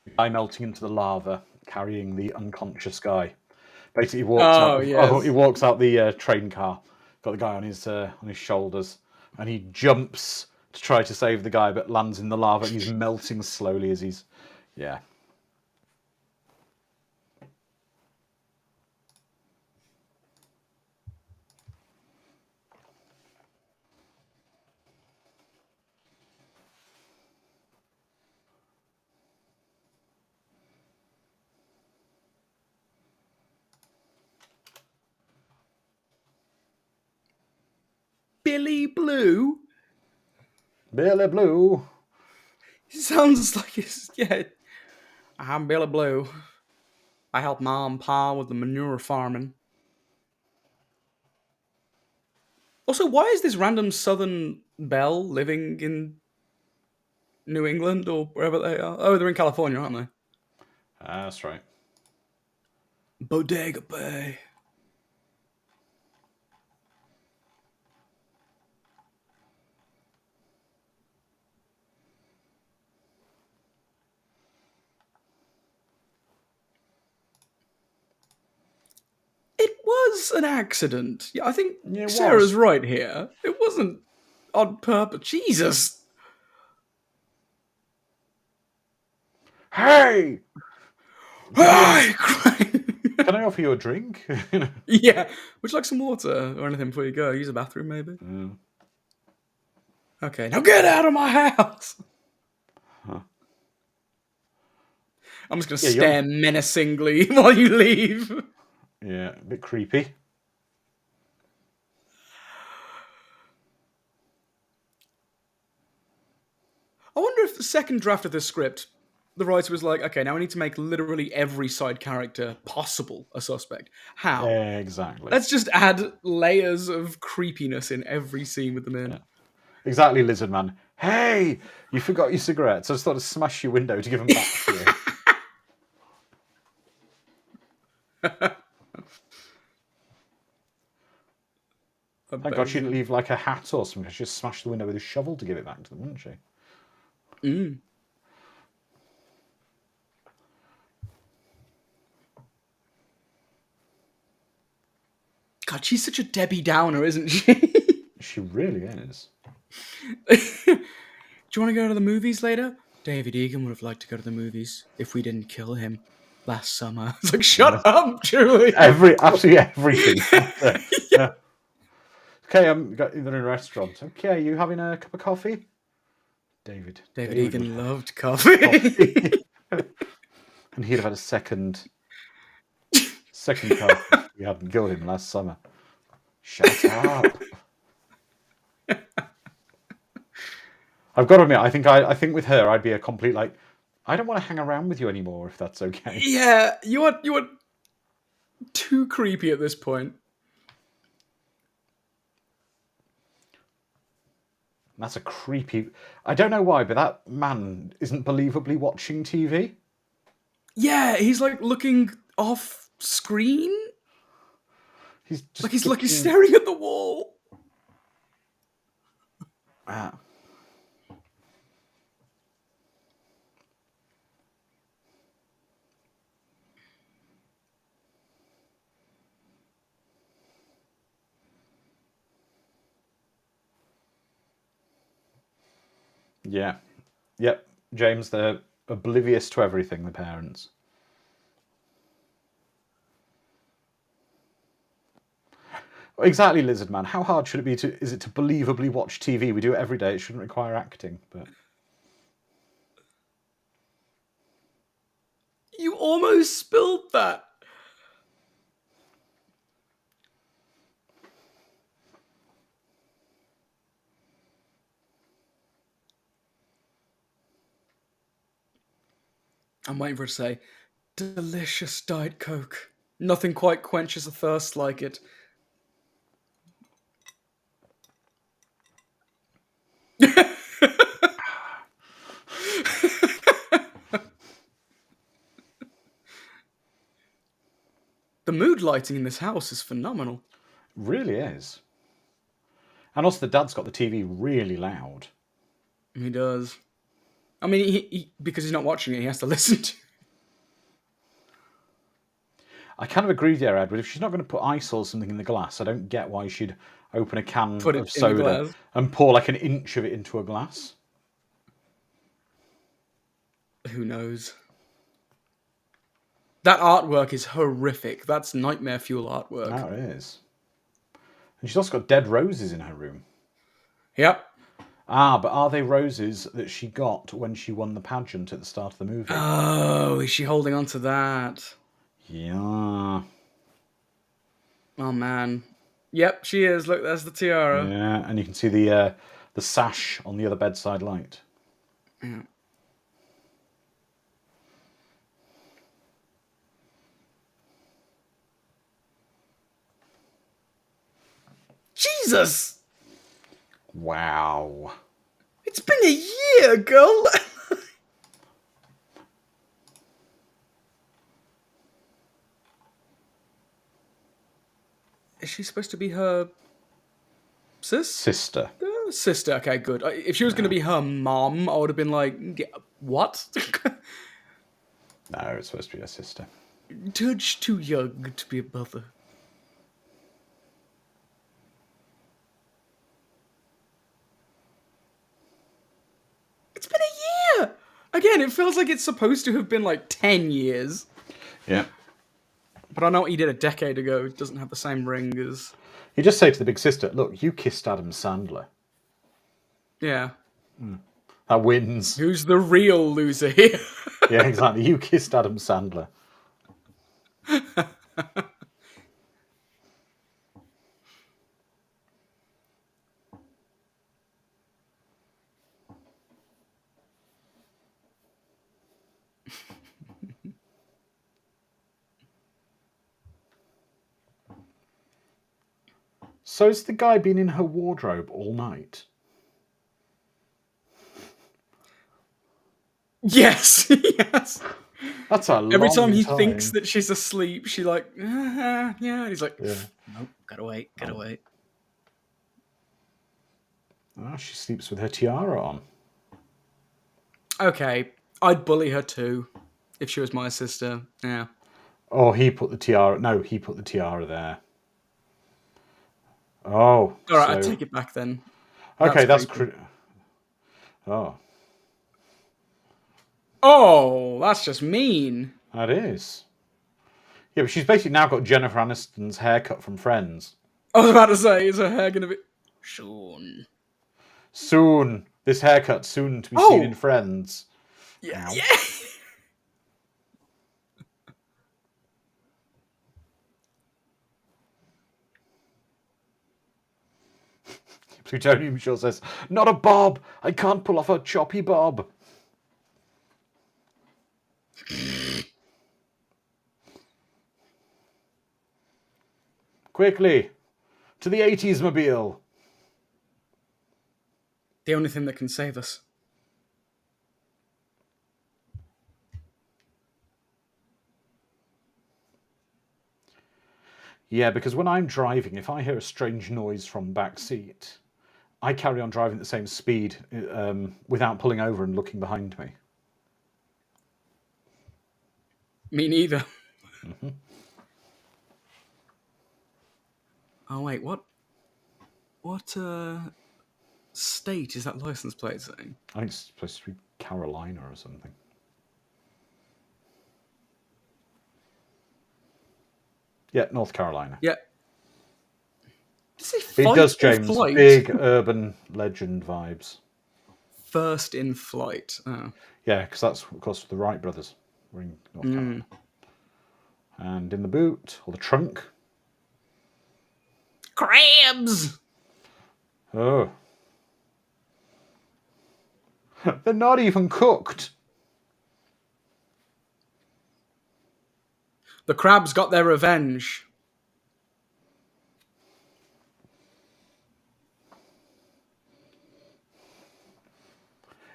The guy melting into the lava, carrying the unconscious guy. Basically, Oh, yes. he walks out the train car. Got the guy on his shoulders, and he jumps to try to save the guy, but lands in the lava, and he's melting slowly as he's, yeah. Billy Blue? Billy Blue. He sounds like it's, yeah. I'm Billy Blue. I help Mom and Pa with the manure farming. Also, why is this random Southern belle living in New England or wherever they are? Oh, they're in California, aren't they? That's right. Bodega Bay. It was an accident. Yeah, I think Yeah, it Sarah's was. right here. It wasn't on purpose. Jesus. Hey! Hey! Can I offer you a drink? Yeah. Would you like some water or anything before you go? Use the bathroom, maybe? Mm. Okay, now get out of my house! Huh. I'm just going to Yeah, stare menacingly while you leave. Yeah, a bit creepy. I wonder if the second draft of this script, the writer was like, okay, now we need to make literally every side character possible a suspect. How? Exactly. Let's just add layers of creepiness in every scene with them in. Yeah. Exactly, Lizard Man. Hey! You forgot your cigarettes. I just thought to smash your window to give them back to you. Thank God she didn't leave like a hat or something. She just smashed the window with a shovel to give it back to them, wouldn't she? Mm. God, she's such a Debbie Downer, isn't she? She really is. Do you want to go to the movies later? David Egan would have liked to go to the movies if we didn't kill him last summer. It's like, shut up, Julie. Absolutely everything. Yeah. Okay, they're in a restaurant. Okay, are you having a cup of coffee? David Egan loved coffee. And he'd have had a second cup if we hadn't killed him last summer. Shut up. I've got to admit, I think with her, I'd be a complete like, I don't want to hang around with you anymore if that's okay. Yeah, you are too creepy at this point. That's a creepy. I don't know why, but that man isn't believably watching TV. Yeah, he's like looking off screen. He's just Like he's staring at the wall. Ah. Yeah. Yep. James, they're oblivious to everything, the parents. Exactly, Lizard Man. How hard should it be is it to believably watch TV? We do it every day. It shouldn't require acting, but You almost spilled that. I'm waiting for her to say, delicious Diet Coke. Nothing quite quenches a thirst like it. The mood lighting in this house is phenomenal. really is. And also, the dad's got the TV really loud. He does. I mean, he because he's not watching it, he has to listen to it. I kind of agree with you, Edward. If she's not going to put ice or something in the glass, I don't get why she'd open a can Put it of in the soda glass. and pour like an inch of it into a glass. Who knows? That artwork is horrific. That's nightmare fuel artwork. That is. And she's also got dead roses in her room. Yep. Ah, but are they roses that she got when she won the pageant at the start of the movie? Oh, is she holding on to that? Yeah. Oh man. Yep, she is. Look, there's the tiara. Yeah, and you can see the sash on the other bedside light. Yeah. Jesus! Wow. It's been a year, girl! Is she supposed to be her Sister. sister? Okay, good. If she was going to be her mom, I would have been like, yeah, what? No, it's supposed to be her sister. She's too young to be a mother. It's been a year! Again, it feels like it's supposed to have been like 10 years. Yeah. But I know what he did a decade ago. It doesn't have the same ring as... You just say to the big sister, look, you kissed Adam Sandler. Yeah. That wins. Who's the real loser here? Yeah, exactly. You kissed Adam Sandler. So has the guy been in her wardrobe all night? Yes, yes. That's a long Every time he time. thinks that she's asleep, she like, yeah. And he's like, Yeah. Nope, gotta wait, gotta wait. Oh, she sleeps with her tiara on. okay, I'd bully her too if she was my sister. Yeah. Oh, he put the tiara... No, he put the tiara there. Oh, All right, I so take it back then. okay, that's creepy. oh, Oh, that's just mean. that is. Yeah, but she's basically now got Jennifer Aniston's haircut from Friends. I was about to say, is her hair gonna be Soon. Soon, this haircut soon to be seen in Oh! Friends. Yeah, Ow. yeah. Plutonium Shaw says, "Not a bob. I can't pull off a choppy bob." Quickly, to the 80s mobile. The only thing that can save us. Yeah, because when I'm driving, if I hear a strange noise from back seat, I carry on driving at the same speed without pulling over and looking behind me. Me neither. Oh wait, what state is that license plate saying? I think it's supposed to be Carolina or something. Yeah, North Carolina. Yeah. Does it It fight does, or James. flight? Big urban legend vibes. First in flight. Oh. Yeah, because that's, of course, the Wright brothers were in North Carolina. And in the boot, or the trunk. Crabs! Oh. They're not even cooked. The crabs got their revenge.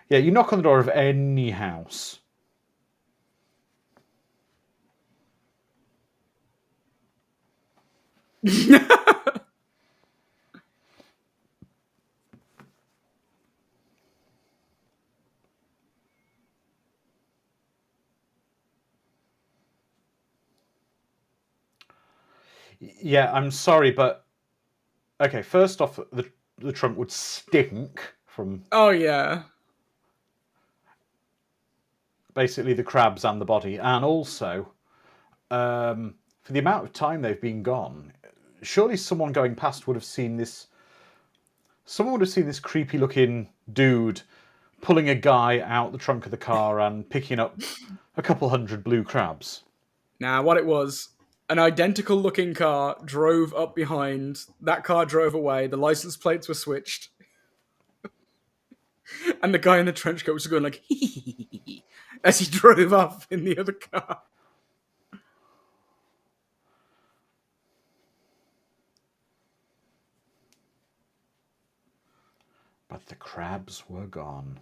Yeah, you knock on the door of any house. Yeah, I'm sorry, but okay. First off, the trunk would stink from Oh yeah. basically the crabs and the body, and also for the amount of time they've been gone, surely someone going past would have seen this. Someone would have seen this creepy-looking dude pulling a guy out the trunk of the car and picking up a couple hundred blue crabs. Now, what it was, an identical looking car drove up behind. That car drove away. The license plates were switched. And the guy in the trench coat was going like, as he drove off in the other car. But the crabs were gone.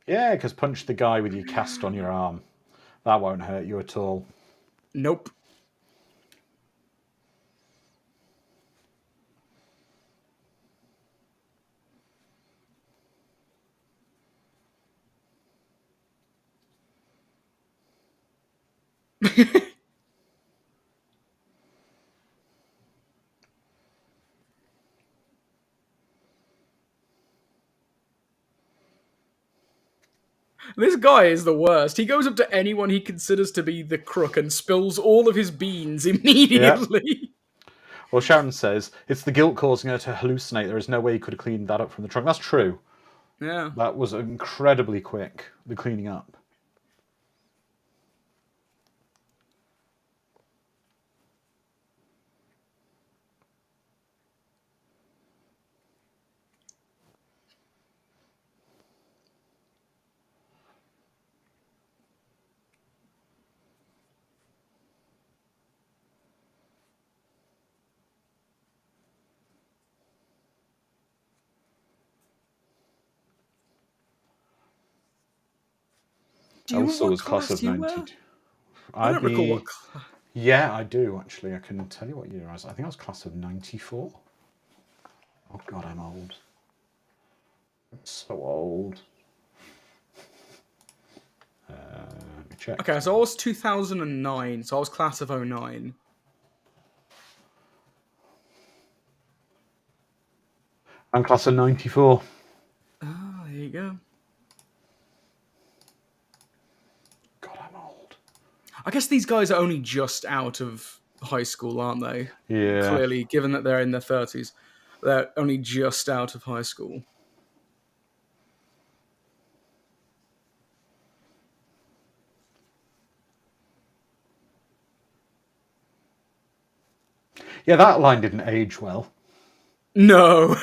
Yeah, because punch the guy with your cast on your arm. That won't hurt you at all. Nope. This guy is the worst. He goes up to anyone he considers to be the crook and spills all of his beans immediately. Well, Sharon says it's the guilt causing her to hallucinate. There is no way you could have cleaned that up from the trunk. That's true. Yeah. That was incredibly quick, the cleaning up. Do you know Also what was class class of you were? 92. I don't recall what class. Yeah, I do, actually. I can tell you what year I was. I think I was class of 94. Oh, God, I'm old. So old. Let me check. Okay, so I was 2009, so I was class of '09. I'm class of 94. Ah, there you go. God, I'm old. I guess these guys are only just out of high school, aren't they? Yeah. Clearly, given that they're in their 30s, they're only just out of high school. Yeah, that line didn't age well. No.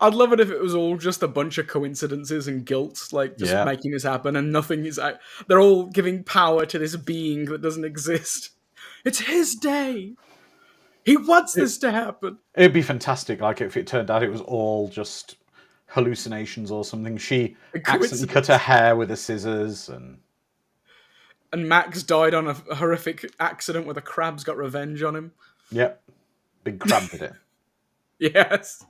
I'd love it if it was all just a bunch of coincidences and guilt, like just Yeah. making this happen, and nothing is. They're all giving power to this being that doesn't exist. It's his day. He wants this to happen. It'd be fantastic, like if it turned out it was all just hallucinations or something. She A accidentally cut her coincidence. hair with the scissors, and And Max died on a horrific accident where the crabs got revenge on him. yep, big crab did it. Yes.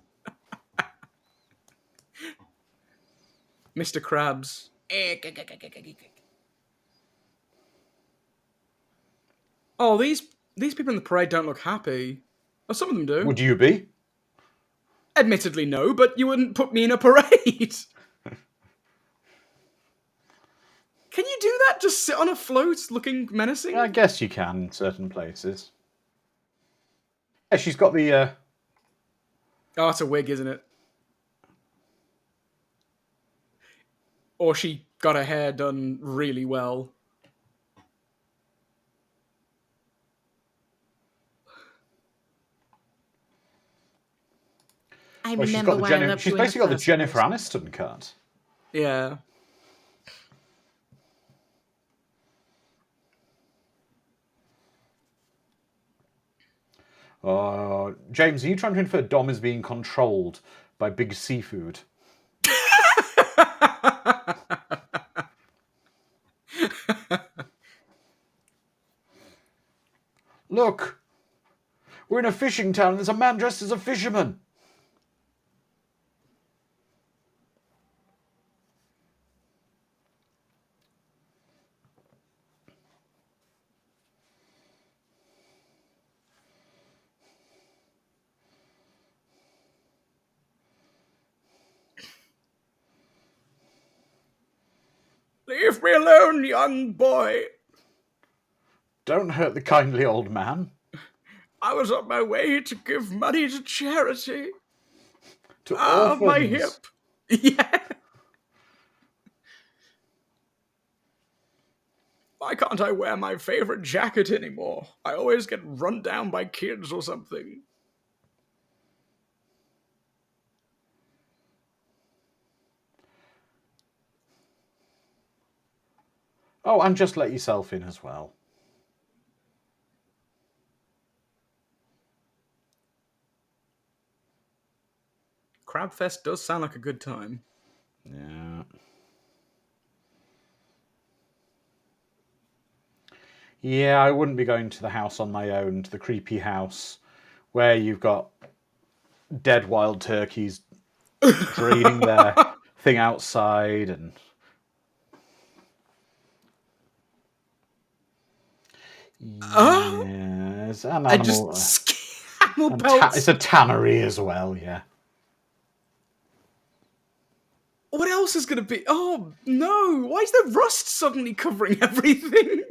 Mr. Krabs. Oh, these people in the parade don't look happy. Oh, some of them do. Would you be? Admittedly, no, but you wouldn't put me in a parade. Can you do that? Just sit on a float looking menacing? I guess you can in certain places. Yeah, she's got the. Oh, it's a wig, isn't it? Or she got her hair done really well. I Well, remember when I loved she's you in the basically got the first Jennifer place. Aniston cut. Yeah. James, are you trying to infer Dom is being controlled by big seafood? Look! We're in a fishing town and there's a man dressed as a fisherman. Leave me alone, young boy. Don't hurt the kindly old man. I was on my way to give money to charity. To Ah, my orphans. hip. Yeah. Why can't I wear my favorite jacket anymore? I always get run down by kids or something. Oh, and just let yourself in as well. Crabfest does sound like a good time. Yeah. Yeah, I wouldn't be going to the house on my own, to the creepy house, where you've got dead wild turkeys draining their thing outside and... Yes, an I animal... just animal and pelts. it's a tannery as well, yeah. What else is going to be? Oh, no. Why is there rust suddenly covering everything?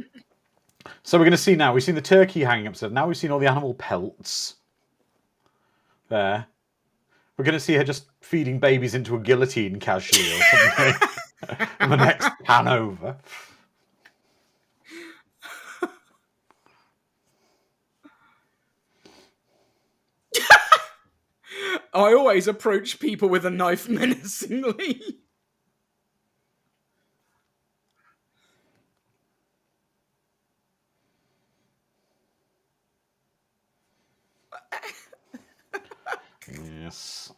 So we're going to see now, we've seen the turkey hanging upstairs, now we've seen all the animal pelts. There. We're going to see her just feeding babies into a guillotine casually or something. In the next pan over. I always approach people with a knife menacingly. Yes.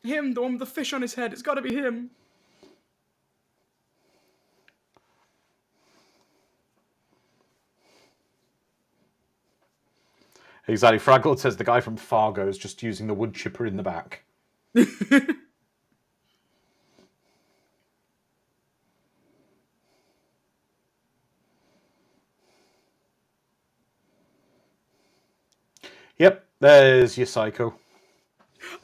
Him, the one with the fish on his head. It's got to be him. Exactly. Fraggle says the guy from Fargo is just using the wood chipper in the back. Yep, there's your Psycho.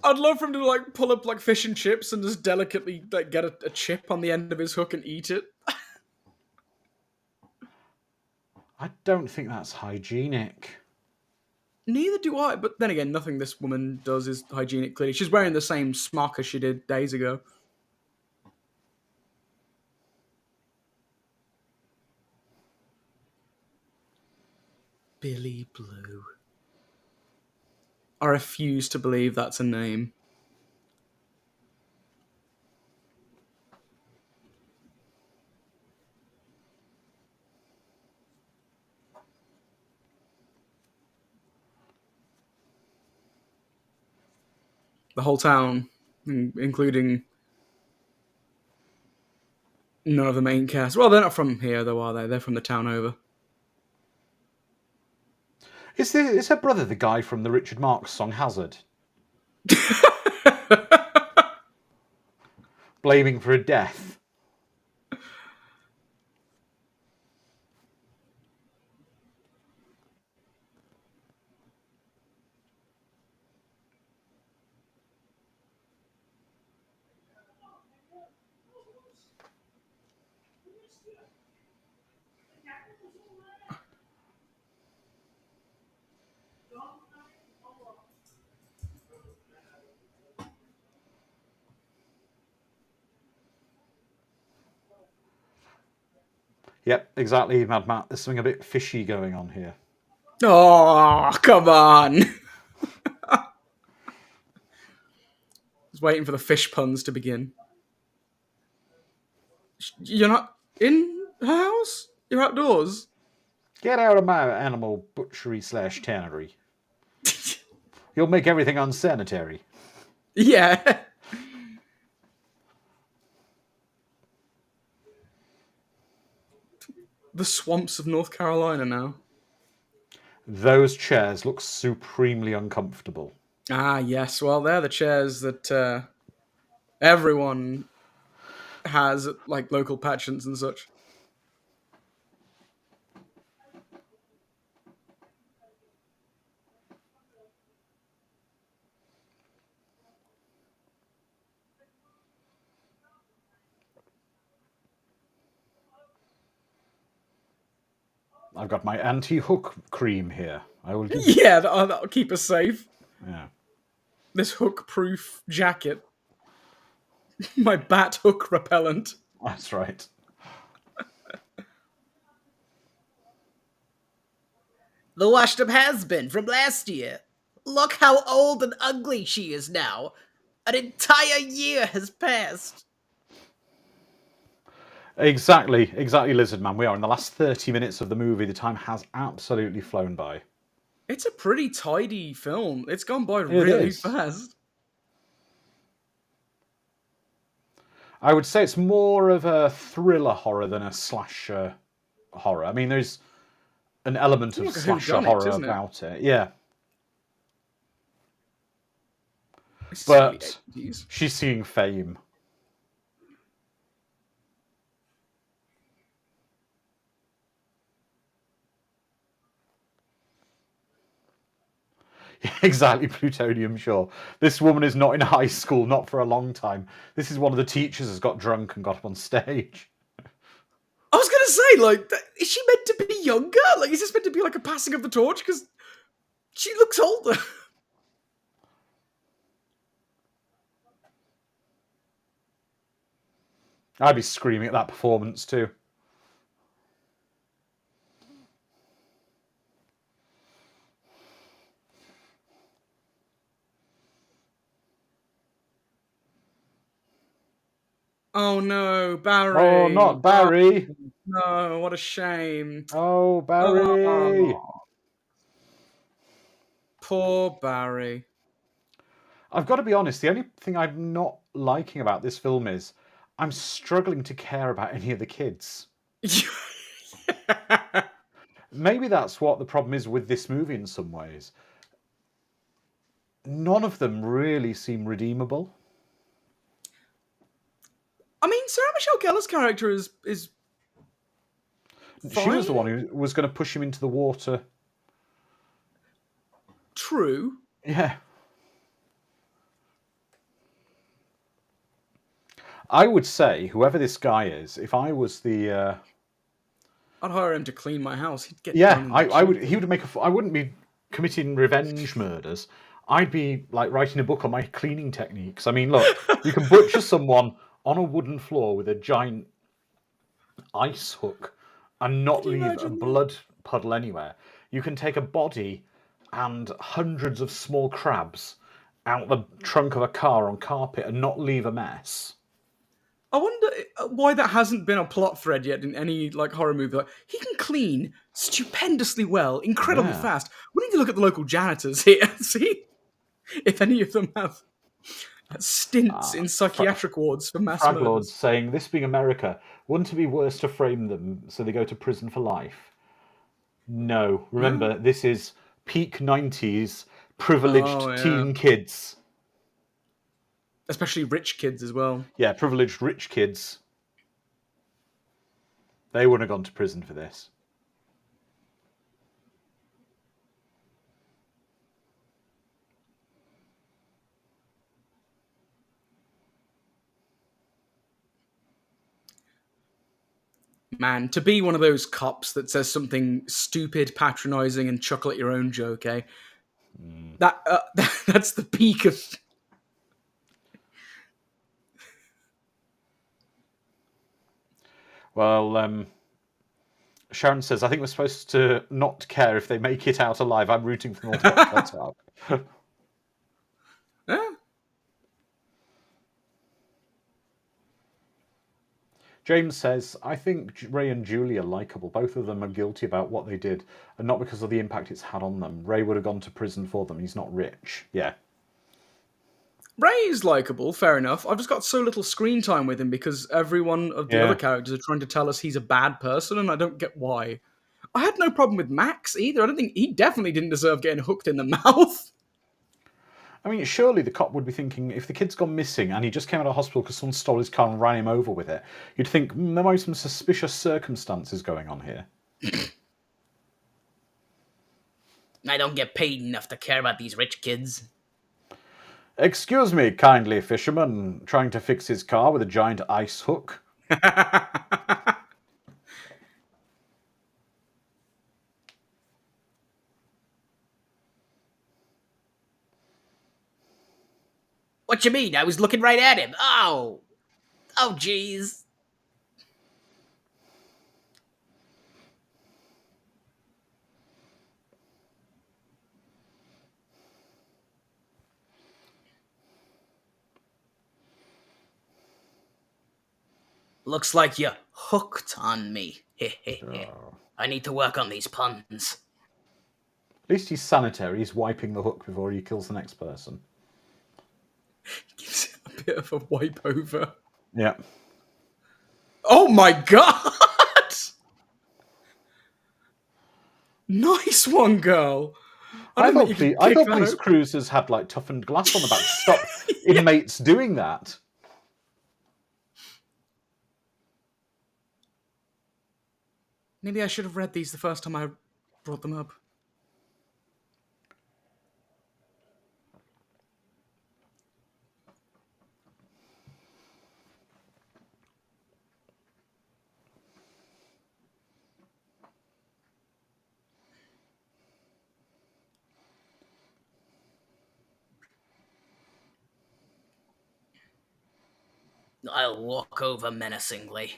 I'd love for him to like pull up like fish and chips and just delicately like get a chip on the end of his hook and eat it. I don't think that's hygienic. Neither do I, but then again, nothing this woman does is hygienic, clearly. She's wearing the same smock as she did days ago. Billy Blue. I refuse to believe that's a name. The whole town, including none of the main cast. Well, they're not from here, though, are they? They're from the town over. Is her brother the guy from the Richard Marx song Hazard? Blaming for a death. Yep, exactly, Mad Matt. There's something a bit fishy going on here. Oh, come on. Just waiting for the fish puns to begin. You're not in her house? You're outdoors? Get out of my animal butchery / tannery. You'll make everything unsanitary. Yeah. The swamps of North Carolina now. Those chairs look supremely uncomfortable. Ah, yes. Well, they're the chairs that everyone has at, like, local pageants and such. I've got my anti-hook cream here. I will give Yeah, that'll keep us safe. Yeah. This hook-proof jacket. My bat hook repellent. That's right. The washed-up has-been from last year. Look how old and ugly she is now. An entire year has passed. Exactly, Lizard Man. We are in the last 30 minutes of the movie. The time has absolutely flown by. It's a pretty tidy film. It's gone by really is. fast. I would say it's more of a thriller horror than a slasher horror. I mean, there's an element of Like a slasher whodunit, horror isn't it? about it. Yeah. It's But silly 80s. she's seeing fame. Exactly, Plutonium, sure. This woman is not in high school, not for a long time. This is one of the teachers has got drunk and got up on stage. I was gonna say, like, is she meant to be younger? Like, is this meant to be like a passing of the torch? Because she looks older. I'd be screaming at that performance too. Oh no, Barry. Oh, not Barry. No, what a shame. Oh, Barry. Oh, poor Barry. I've got to be honest, the only thing I'm not liking about this film is I'm struggling to care about any of the kids. Maybe that's what the problem is with this movie in some ways. none of them really seem redeemable. I mean, Sarah Michelle Gellar's character is She was the fine. one who was going to push him into the water. True. Yeah. I would say, whoever this guy is, if I was the... I'd hire him to clean my house. He'd get Yeah, done. I would. He would make I wouldn't be committing revenge murders. I'd be like writing a book on my cleaning techniques. I mean, look, you can butcher someone on a wooden floor with a giant ice hook and not Can you leave a imagine that? blood puddle anywhere. You can take a body and hundreds of small crabs out the trunk of a car on carpet and not leave a mess. I wonder why that hasn't been a plot thread yet in any like horror movie. Like, he can clean stupendously well, incredibly Yeah. fast. We need to look at the local janitors here, see if any of them have stints in psychiatric wards for mass Frag murders. Lords saying, this being America, wouldn't it be worse to frame them so they go to prison for life? No. Remember, this is peak 90s privileged Oh, yeah. teen kids. Especially rich kids as well. Yeah, privileged rich kids. They wouldn't have gone to prison for this. Man, to be one of those cops that says something stupid, patronizing, and chuckle at your own joke, eh? That's the peak of. Well, Sharon says, I think we're supposed to not care if they make it out alive. I'm rooting for them all to get cut up. Eh? James says, I think Ray and Julie are likeable. Both of them are guilty about what they did, and not because of the impact it's had on them. Ray would have gone to prison for them. He's not rich. Yeah. Ray is likable, fair enough. I've just got so little screen time with him because every one of the Yeah. other characters are trying to tell us he's a bad person, and I don't get why. I had no problem with Max either. I don't think he definitely didn't deserve getting hooked in the mouth. I mean, surely the cop would be thinking, if the kid's gone missing and he just came out of hospital because someone stole his car and ran him over with it, you'd think there might be some suspicious circumstances going on here. I don't get paid enough to care about these rich kids. Excuse me, kindly fisherman, trying to fix his car with a giant ice hook. What you mean? I was looking right at him. Oh, jeez. Looks like you're hooked on me. I need to work on these puns. At least he's sanitary. He's wiping the hook before he kills the next person. Gives it a bit of a wipe over. Yeah. Oh my god! Nice one, girl. I don't thought, think you could I kick thought that police out. cruisers had like toughened glass on the back to stop inmates doing that. Maybe I should have read these the first time I brought them up. I'll walk over menacingly.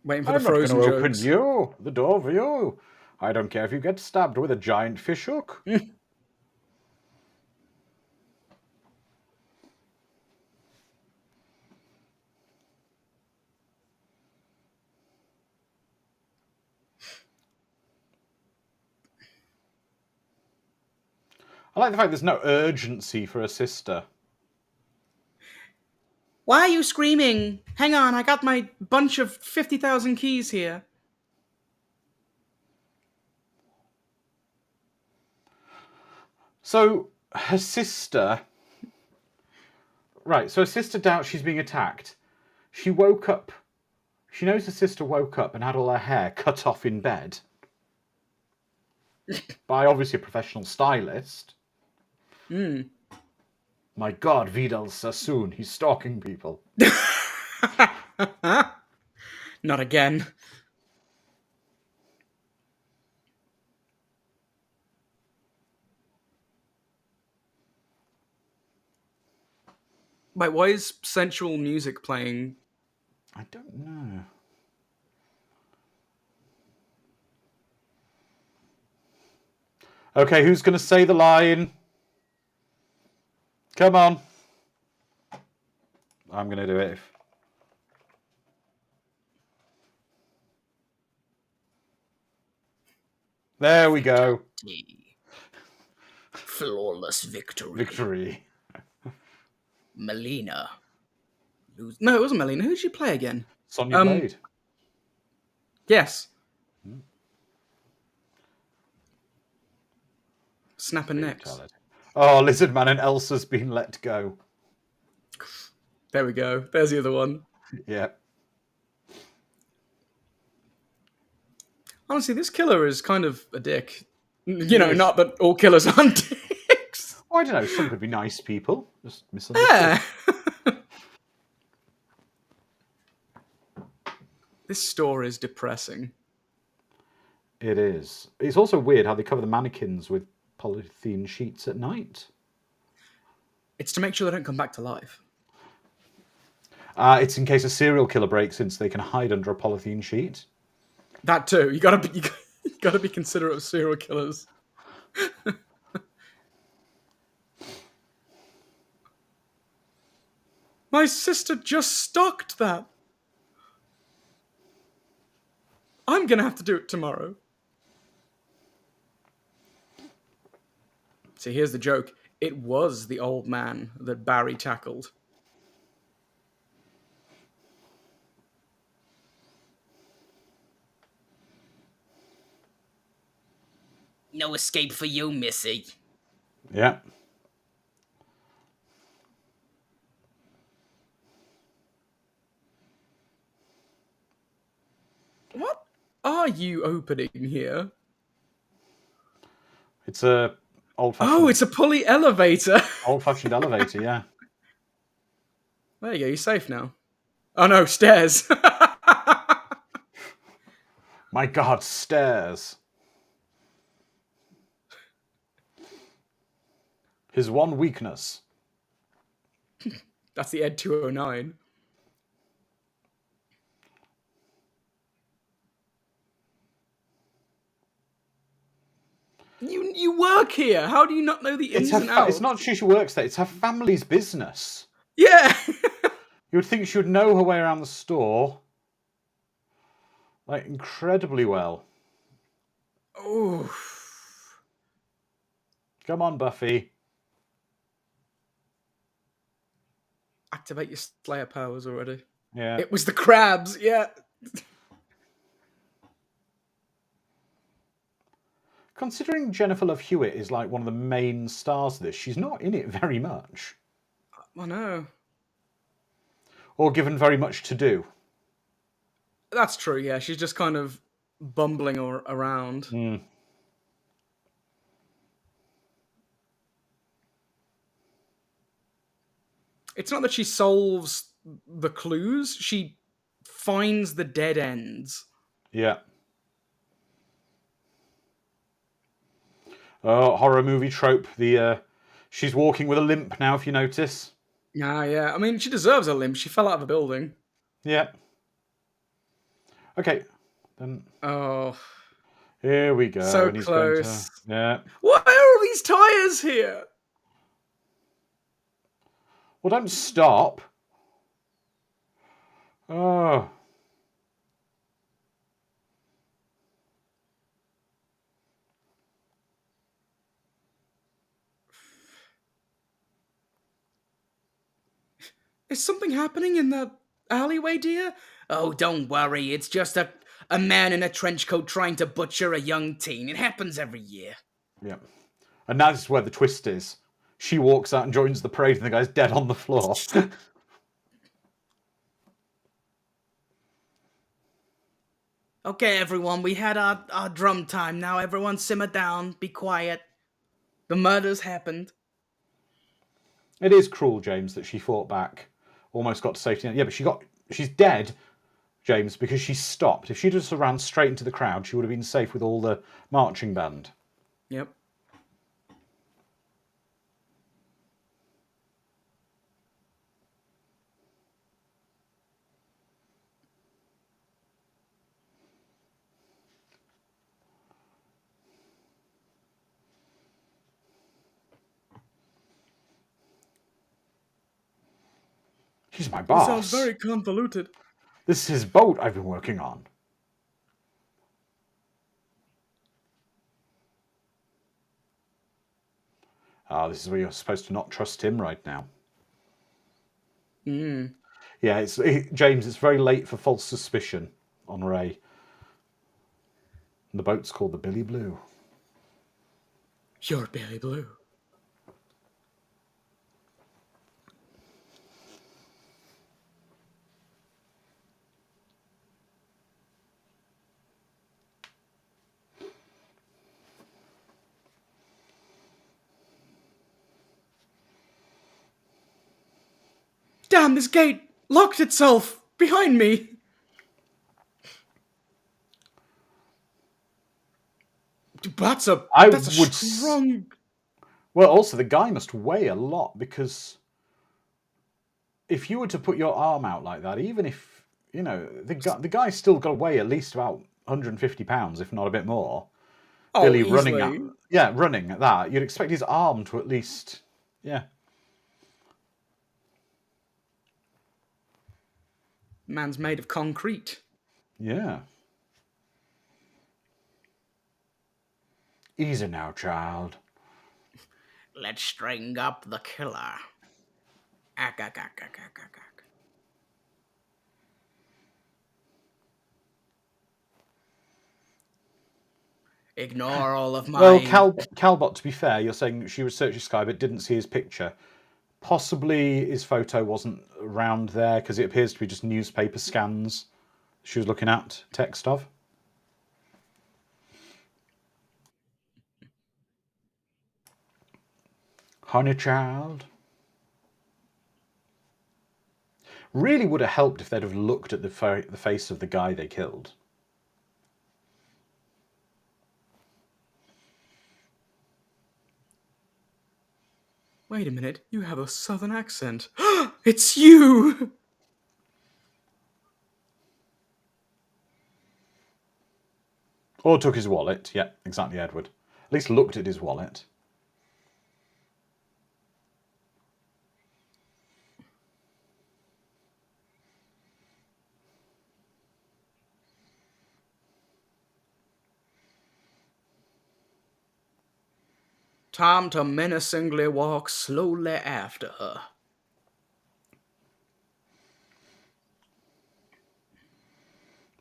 Waiting for I'm the not going frozen to open jokes. the door for you. I don't care if you get stabbed with a giant fish hook. I like the fact there's no urgency for a sister. Why are you screaming? Hang on, I got my bunch of 50,000 keys here. So her sister. Right, so her sister doubts she's being attacked. She woke up. She knows her sister woke up and had all her hair cut off in bed. By obviously a professional stylist. My God, Vidal Sassoon, he's stalking people. Not again. Wait, why is sensual music playing? I don't know. Okay, who's going to say the line? Come on. I'm going to do it. There we go. Flawless victory. Victory. Melina. No, it wasn't Melina. Who did she play again? Sonya Blade. Yes. Snapping necks. Oh, Lizard Man and Elsa's been let go. There we go. There's the other one. Yeah. Honestly, this killer is kind of a dick. You know, not that all killers aren't dicks. Oh, I don't know. Some could be nice people. Just misunderstood. Yeah. This store is depressing. It is. It's also weird how they cover the mannequins with polythene sheets at night. It's to make sure they don't come back to life. It's in case a serial killer breaks in, so they can hide under a polythene sheet. That too. You gotta be considerate of serial killers. My sister just stocked that. I'm gonna have to do it tomorrow. See, here's the joke. It was the old man that Barry tackled. No escape for you, Missy. Yeah. What are you opening here? It's a old-fashioned. Oh, it's a pulley elevator. Old-fashioned elevator. Yeah. There you go. You're safe now. Oh no, stairs. My God, stairs. His one weakness. That's the Ed 209. You work here. How do you not know the ins and outs? It's not she works there. It's her family's business. Yeah. You would think she would know her way around the store, like, incredibly well. Oh. Come on, Buffy. Activate your Slayer powers already. Yeah. It was the crabs. Yeah. Considering Jennifer Love Hewitt is like one of the main stars of this, she's not in it very much. I know. Or given very much to do. That's true, yeah. She's just kind of bumbling around. Mm. It's not that she solves the clues, she finds the dead ends. Yeah. Oh, horror movie trope. She's walking with a limp now, if you notice. Yeah. I mean, she deserves a limp. She fell out of a building. Yeah. Okay. Then. Oh. Here we go. So and he's going close. yeah. Why are all these tyres here? Well, don't stop. Oh. Is something happening in the alleyway, dear? Oh, don't worry. It's just a man in a trench coat trying to butcher a young teen. It happens every year. Yeah. And that's where the twist is. She walks out and joins the parade, and the guy's dead on the floor. Okay, everyone, we had our drum time. Now everyone simmer down, be quiet. The murders happened. It is cruel, James, that she fought back, almost got to safety. Yeah, but she's dead, James, because she stopped. If she'd just ran straight into the crowd, she would have been safe with all the marching band. Yep. He's my It boss. sounds very convoluted. This is his boat I've been working on. This is where you're supposed to not trust him right now. Yeah, James, it's very late for false suspicion on Ray. And the boat's called the Billy Blue. You're Billy Blue. Damn, this gate locked itself behind me. That's a strong. Well, also the guy must weigh a lot, because if you were to put your arm out like that, even if the guy's still got to weigh at least about 150 pounds, if not a bit more. Oh, Billy easily. running at that, you'd expect his arm to at least, yeah. Man's made of concrete. Yeah. Easy now, child. Let's string up the killer. Ack, ack, ack, ack, ack, ack, ack. Ignore all of mine. Well, Calbot, to be fair, you're saying she researched this guy but didn't see his picture. Possibly his photo wasn't around there, because it appears to be just newspaper scans she was looking at text of. Honey child. Really would have helped if they'd have looked at the face of the guy they killed. Wait a minute, you have a southern accent. It's you! Or took his wallet. Yeah, exactly, Edward. At least looked at his wallet. Time to menacingly walk slowly after her.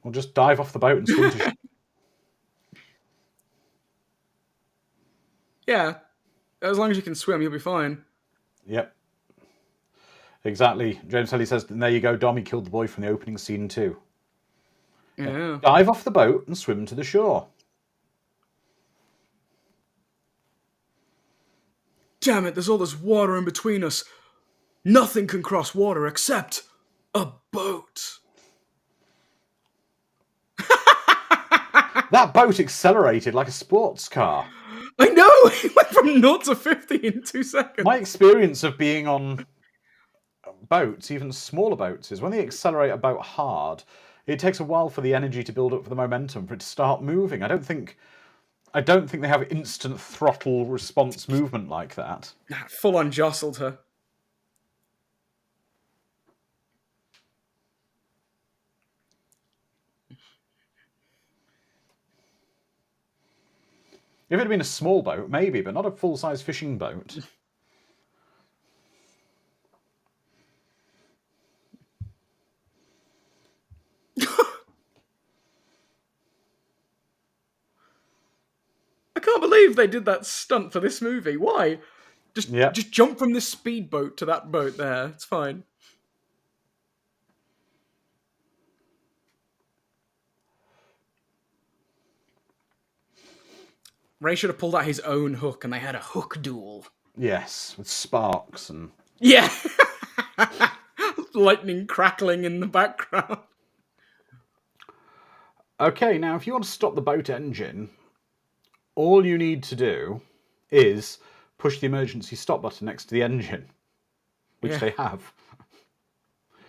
Or just dive off the boat and swim to shore. Yeah, as long as you can swim, you'll be fine. Yep. Exactly. James Helly says, and there you go, Dommy killed the boy from the opening scene too. Yeah. Dive off the boat and swim to the shore. Damn it, there's all this water in between us. Nothing can cross water except a boat. That boat accelerated like a sports car. I know! It went from 0 to 50 in 2 seconds. My experience of being on boats, even smaller boats, is when they accelerate a boat hard, it takes a while for the energy to build up for the momentum for it to start moving. I don't think they have instant throttle response movement like that. Full on jostled her. If it had been a small boat, maybe, but not a full-size fishing boat. I can't can't believe they did that stunt for this movie. Why? Yep. Just jump from this speedboat to that boat there. It's fine. Ray should have pulled out his own hook and they had a hook duel. Yes, with sparks and... Yeah. Lightning crackling in the background. Okay, now if you want to stop the boat engine, all you need to do is push the emergency stop button next to the engine, which they have,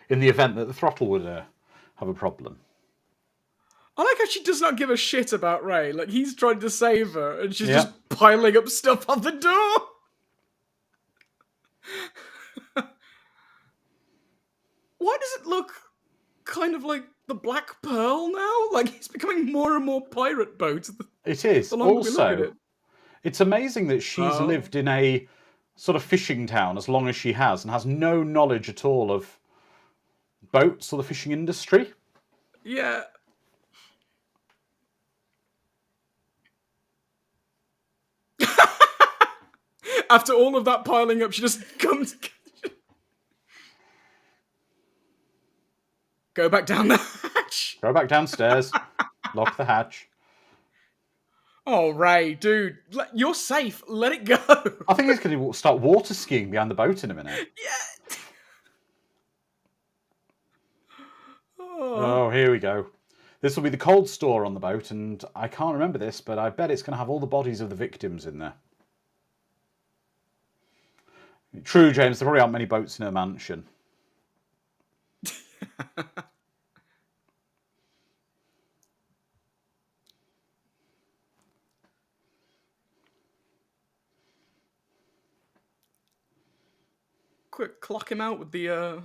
in the event that the throttle would have a problem. I like how she does not give a shit about Ray. Like, he's trying to save her, and she's Yeah. just piling up stuff on the door. Why does it look kind of like the Black Pearl now? Like, it's becoming more and more pirate boat. It is. The longer we look at Also, it. it's amazing that she's lived in a sort of fishing town as long as she has and has no knowledge at all of boats or the fishing industry. Yeah. After all of that piling up, she just comes... Go back down the hatch. Go back downstairs, lock the hatch. Oh, Ray, dude, you're safe. Let it go. I think he's going to start water skiing behind the boat in a minute. Yeah. Oh, here we go. This will be the cold store on the boat, and I can't remember this, but I bet it's going to have all the bodies of the victims in there. True, James, there probably aren't many boats in her mansion. Quick, clock him out with the,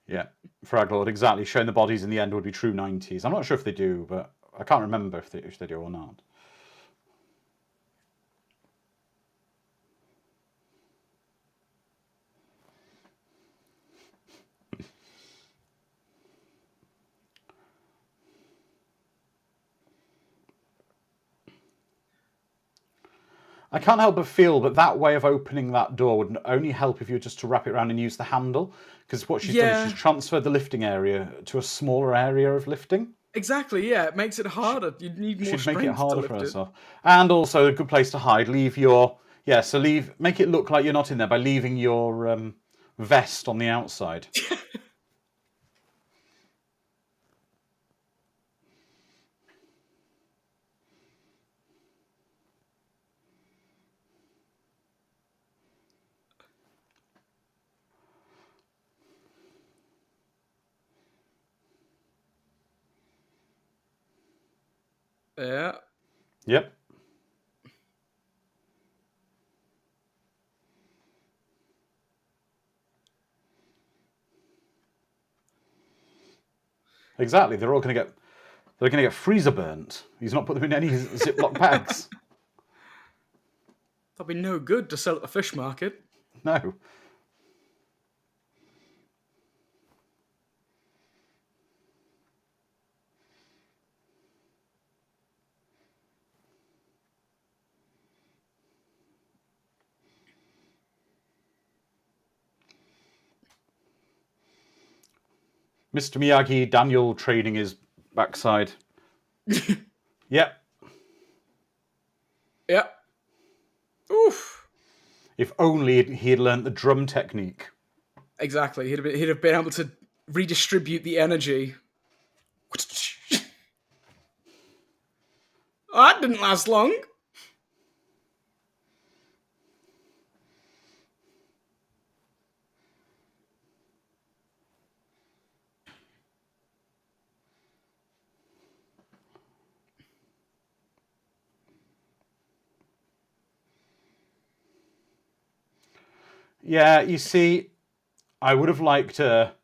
Yeah, Fraglord, exactly. Showing the bodies in the end would be true 90s. I'm not sure if they do, but I can't remember if they do or not. I can't help but feel that way of opening that door would only help if you were just to wrap it around and use the handle. Because what she's done is she's transferred the lifting area to a smaller area of lifting. Exactly, yeah. It makes it harder. You need more She'd strength make it harder to for lift it. herself. And also a good place to hide. Leave your... Yeah, so make it look like you're not in there by leaving your vest on the outside. Yeah. Yep. Exactly. They're going to get freezer burnt. He's not put them in any Ziploc bags. That'll be no good to sell at the fish market. No. Mr. Miyagi, Daniel trading his backside. Yep. Yeah. Oof. If only he had learnt the drum technique. Exactly. He'd have been able to redistribute the energy. Oh, that didn't last long. Yeah, you see, I would have liked him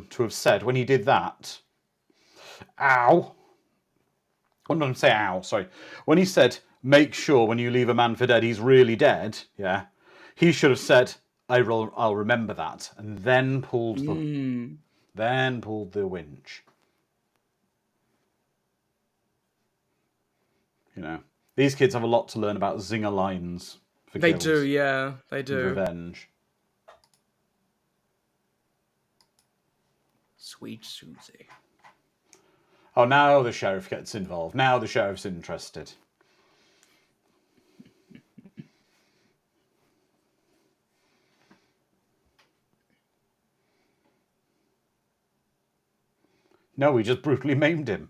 to have said when he did that, ow. I'm not going to say ow, sorry. When he said, make sure when you leave a man for dead, he's really dead, yeah, he should have said, I'll remember that, and then pulled the winch. You know, these kids have a lot to learn about zinger lines for They kills. do, yeah, they And do. revenge. Sweet Susie. Oh, now the sheriff gets involved. Now the sheriff's interested. No, we just brutally maimed him.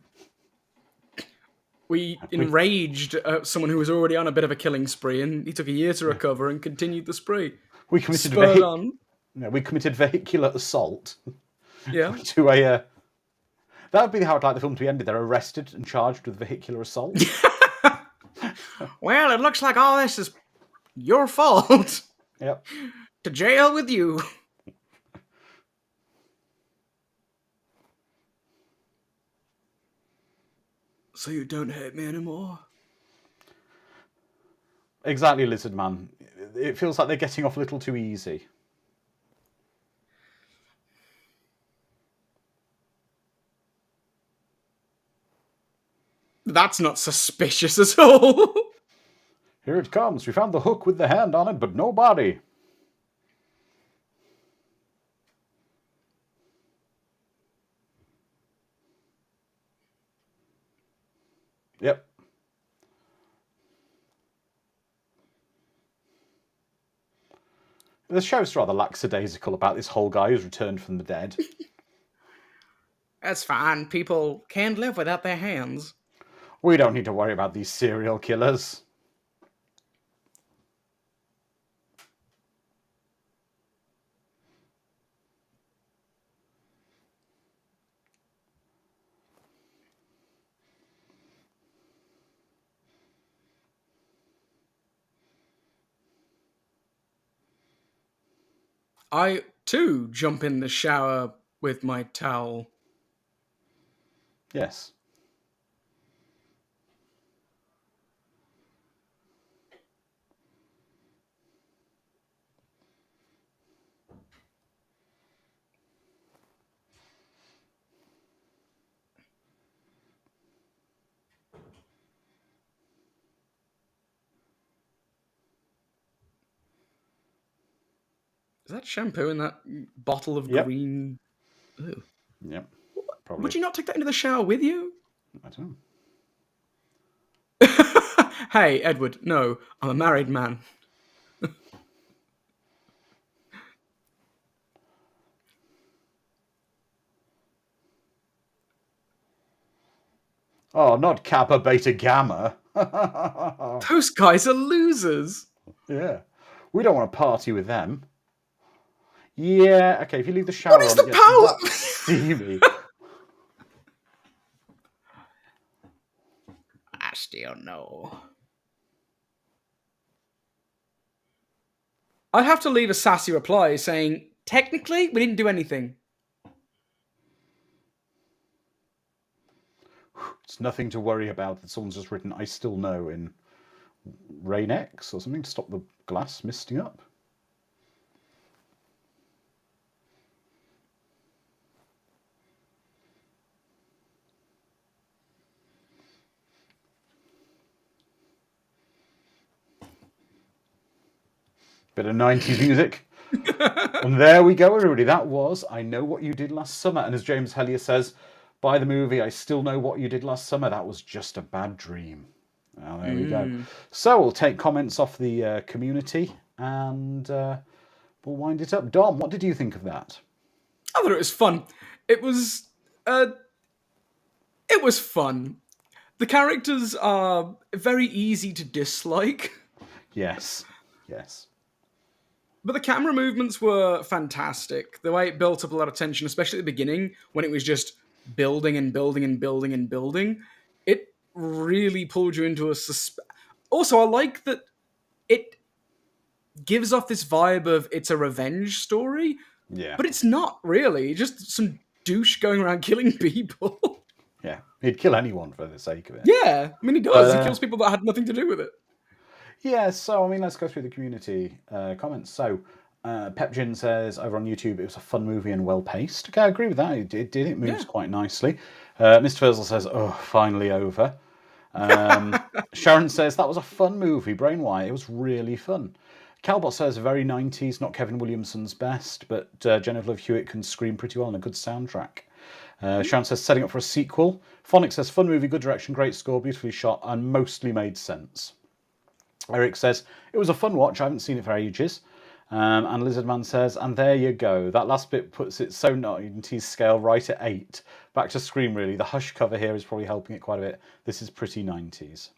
We enraged someone who was already on a bit of a killing spree, and he took a year to recover and continued the spree. We committed Spurred on. we committed vehicular assault Yeah. to a. That would be how I'd like the film to be ended. They're arrested and charged with vehicular assault. Well, it looks like all this is your fault. Yep. To jail with you. So you don't hate me anymore? Exactly, Lizard Man. It feels like they're getting off a little too easy. That's not suspicious at all. Here it comes. We found the hook with the hand on it, but no body. Yep. The show's rather lackadaisical about this whole guy who's returned from the dead. That's fine. People can't live without their hands. We don't need to worry about these serial killers. I, too, jump in the shower with my towel. Yes. Is that shampoo in that bottle of Yep. green? Ew. Yep. Probably. Would you not take that into the shower with you? I don't know. Hey, Edward, no, I'm a married man. Oh, not Kappa Beta Gamma. Those guys are losers. Yeah. We don't want to party with them. Yeah, okay, if you leave the shower What is on, the it gets power? that steamy. I still know. I'd have to leave a sassy reply saying, technically, we didn't do anything. It's nothing to worry about that someone's just written, I still know, in Rain X or something to stop the glass misting up. Bit of 90s music. And there we go, everybody. That was I Know What You Did Last Summer. And as James Hellier says, by the movie, I still know what you did last summer. That was just a bad dream. Well, there we go. So we'll take comments off the community and we'll wind it up. Dom, what did you think of that? I thought it was fun. It was fun. The characters are very easy to dislike. Yes. Yes. But the camera movements were fantastic. The way it built up a lot of tension, especially at the beginning, when it was just building and building and building and building, it really pulled you into a Also, I like that it gives off this vibe of it's a revenge story, Yeah. but it's not really. Just some douche going around killing people. He'd kill anyone for the sake of it. Yeah, I mean, he does. He kills people that had nothing to do with it. Yeah, so, I mean, let's go through the community comments. So, Pepjin says over on YouTube, it was a fun movie and well-paced. Okay, I agree with that. It did. It moves quite nicely. Mr. Furzl says, oh, finally over. Sharon says, that was a fun movie, Brainwire. It was really fun. Calbot says, very 90s, not Kevin Williamson's best, but Jennifer Love Hewitt can scream pretty well and a good soundtrack. Sharon says, setting up for a sequel. Phonic says, fun movie, good direction, great score, beautifully shot, and mostly made sense. Eric says, it was a fun watch, I haven't seen it for ages. And Lizardman says, and there you go. That last bit puts it so 90s scale right at 8. Back to Scream, really. The Hush cover here is probably helping it quite a bit. This is pretty 90s.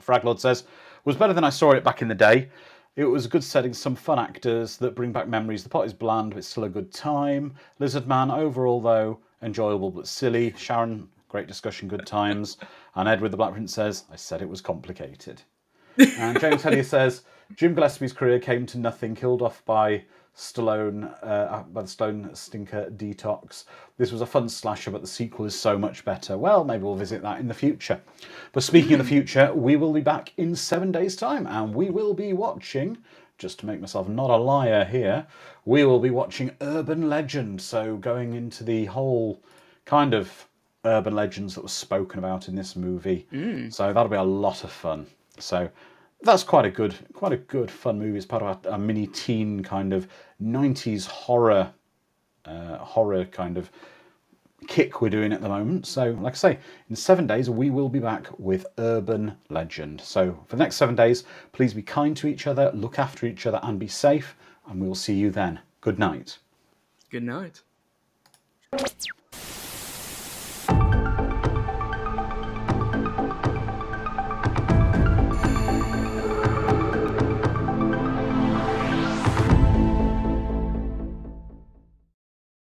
Fraglord says, was better than I saw it back in the day. It was a good setting, some fun actors that bring back memories. The plot is bland, but still a good time. Lizardman, overall, though, enjoyable but silly. Sharon, great discussion, good times. And Edward the Black Prince says, I said it was complicated. And James Hellier says, Jim Gillespie's career came to nothing, killed off by the Stallone stinker Detox. This was a fun slasher, but the sequel is so much better. Well, maybe we'll visit that in the future. But speaking of the future, we will be back in 7 days' time, and we will be watching, just to make myself not a liar here, we will be watching Urban Legend. So going into the whole kind of urban legends that was spoken about in this movie. So that'll be a lot of fun. So that's quite a good fun movie. It's part of a mini teen kind of 90s horror kind of kick we're doing at the moment. So like I say, in 7 days we will be back with Urban Legend. So for the next 7 days, please be kind to each other, look after each other, and be safe, and we will see you then. Good night. Good night.